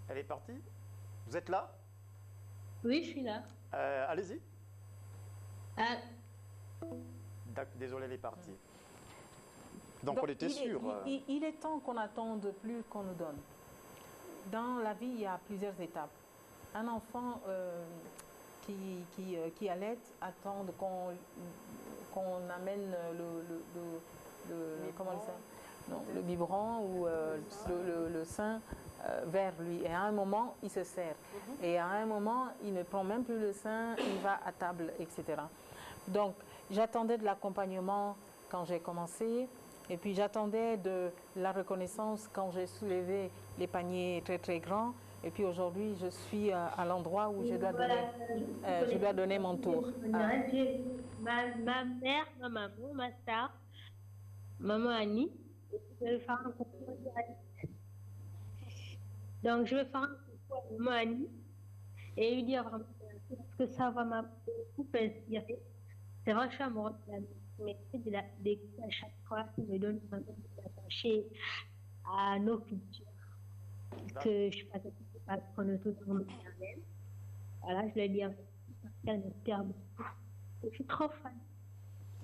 Elle est partie? Vous êtes là? Oui, je suis là. Allez-y. Désolé, elle est partie. Donc on était sûr. Il est temps qu'on n'attende plus qu'on nous donne. Dans la vie, il y a plusieurs étapes. Un enfant qui allait attendre qu'on amène le biberon ou le sein vers lui. Et à un moment, il se sert. Et à un moment, il ne prend même plus le sein, il va à table, etc. Donc, j'attendais de l'accompagnement quand j'ai commencé. Et puis j'attendais de la reconnaissance quand j'ai soulevé les paniers très très grands. Et puis aujourd'hui, je suis à l'endroit où je dois donner mon tour. Ma mère, ma maman, ma soeur, maman Annie. Je vais faire un concours en direct. Donc je vais faire un concours à maman Annie et lui dire vraiment parce que ça va beaucoup inspirer. C'est vrai que je suis amoureuse de la musique, mais d'écouter à chaque fois, ça me donne envie d'attacher à nos cultures. Que je passe pas chronototalement même. Voilà, je l'ai dit avec elle m'inspire beaucoup. Je suis trop fan.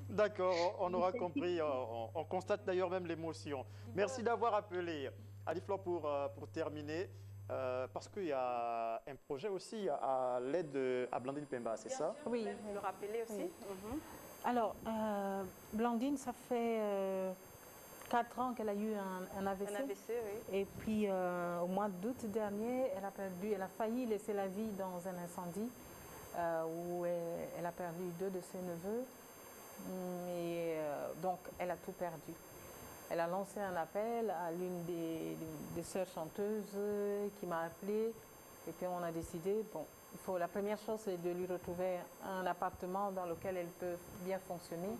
D'accord, on aura compris. On constate d'ailleurs même l'émotion. Merci d'avoir appelé. Annie-Flore, pour terminer, parce qu'il y a un projet aussi à l'aide à Blandine Pemba, c'est ça? Oui, le rappeler aussi. Oui. Alors, Blandine, ça fait 4 ans qu'elle a eu un AVC. Un AVC, oui. Et puis, au mois d'août dernier, elle a failli laisser la vie dans un incendie où elle a perdu 2 de ses neveux. Et donc, elle a tout perdu. Elle a lancé un appel à l'une des sœurs chanteuses qui m'a appelée. Et puis, on a décidé, bon, la première chose, c'est de lui retrouver un appartement dans lequel elle peut bien fonctionner.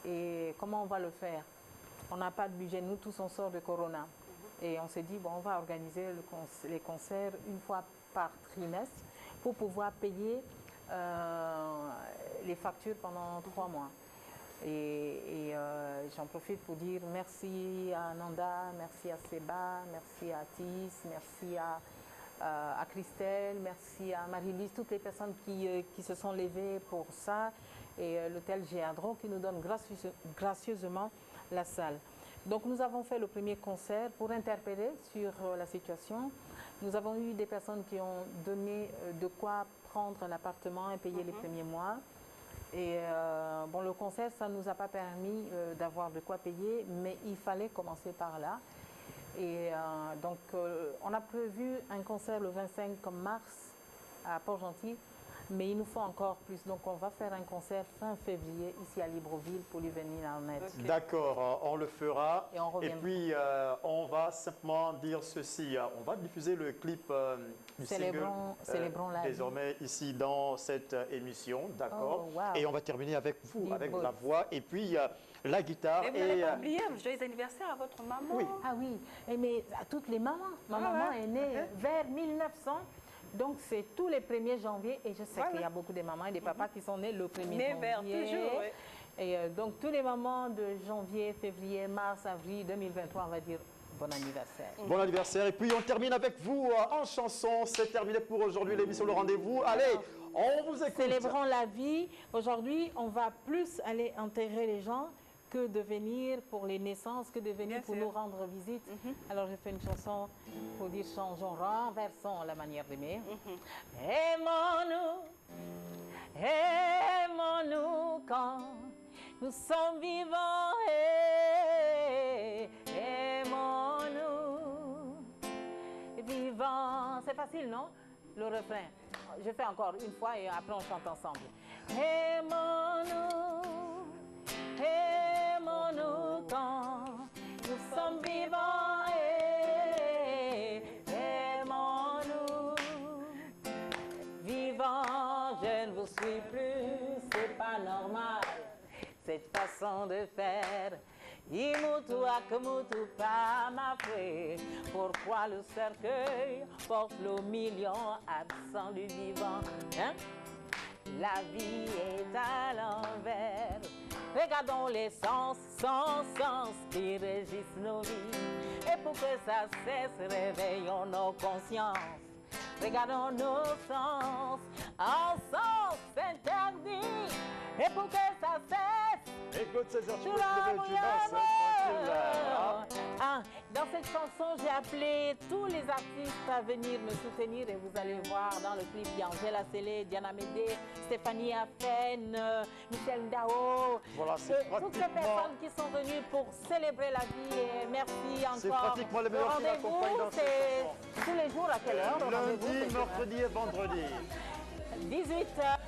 Et comment on va le faire? On n'a pas de budget. Nous tous, on sort de Corona. Et on s'est dit, bon, on va organiser les concerts une fois par trimestre pour pouvoir payer les factures pendant 3 mois. Et j'en profite pour dire merci à Nanda, merci à Seba, merci à Tis, merci à Christelle, merci à Marie-Lise, toutes les personnes qui se sont levées pour ça, et l'hôtel Géadron qui nous donne gracieusement la salle. Donc nous avons fait le premier concert pour interpeller sur la situation. Nous avons eu des personnes qui ont donné de quoi prendre l'appartement et payer les premiers mois. Et bon, le concert, ça ne nous a pas permis d'avoir de quoi payer, mais il fallait commencer par là. Et donc, on a prévu un concert le 25 mars à Port-Gentil, mais il nous faut encore plus. Donc, on va faire un concert fin février ici à Libreville pour lui venir en aide. Okay. D'accord, on le fera. Et puis, on va simplement dire ceci. On va diffuser le clip du Célébrons la vie. Désormais ici dans cette émission. D'accord. Oh, wow. Et on va terminer avec vous, avec la voix et puis la guitare. Et vous n'allez pas oublier, joyeux anniversaire à votre maman. Oui. Ah oui, mais à toutes les mamans. Ma maman est née vers 1900. Donc, c'est tous les 1er janvier, et je sais qu'il y a beaucoup de mamans et des papas qui sont nés le 1er janvier. Vers toujours, oui. Et donc, tous les mamans de janvier, février, mars, avril 2023, on va dire bon anniversaire. Bon anniversaire. Et puis, on termine avec vous en chanson. C'est terminé pour aujourd'hui, l'émission Le Rendez-vous. Allez, on vous écoute. Célébrons la vie. Aujourd'hui, on va plus aller enterrer les gens que de venir pour les naissances, que de venir pour nous rendre visite. Alors, j'ai fait une chanson pour dire changeons, renversons la manière d'aimer. Aimons-nous quand nous sommes vivants. Aimons-nous vivants. C'est facile, non? Le refrain. Je fais encore une fois et après on chante ensemble. Aimons-nous. Aimons-nous quand nous sommes vivants. Aimons-nous. Vivants, je ne vous suis plus, c'est pas normal. Cette façon de faire. Imutu akamutu pas ma frère. Pourquoi le cercueil porte le million absent du vivant? Hein? La vie est à l'envers. Regardons les sens sans sens qui régissent nos vies. Et pour que ça cesse, réveillons nos consciences. Regardons nos sens en sens interdit. Et pour que ça cesse, écoute ces dans cette chanson, j'ai appelé tous les artistes à venir me soutenir et vous allez voir dans le clip, il y a Angela Sélé, Diana Médé, Stéphanie Afen, Michel Ndao, voilà, toutes ces personnes qui sont venues pour célébrer la vie et merci encore. C'est pratiquement les meilleurs qui m'accompagnent dans cette chanson. Tous les jours à quelle heure? Lundi, mercredi et vendredi. 18h.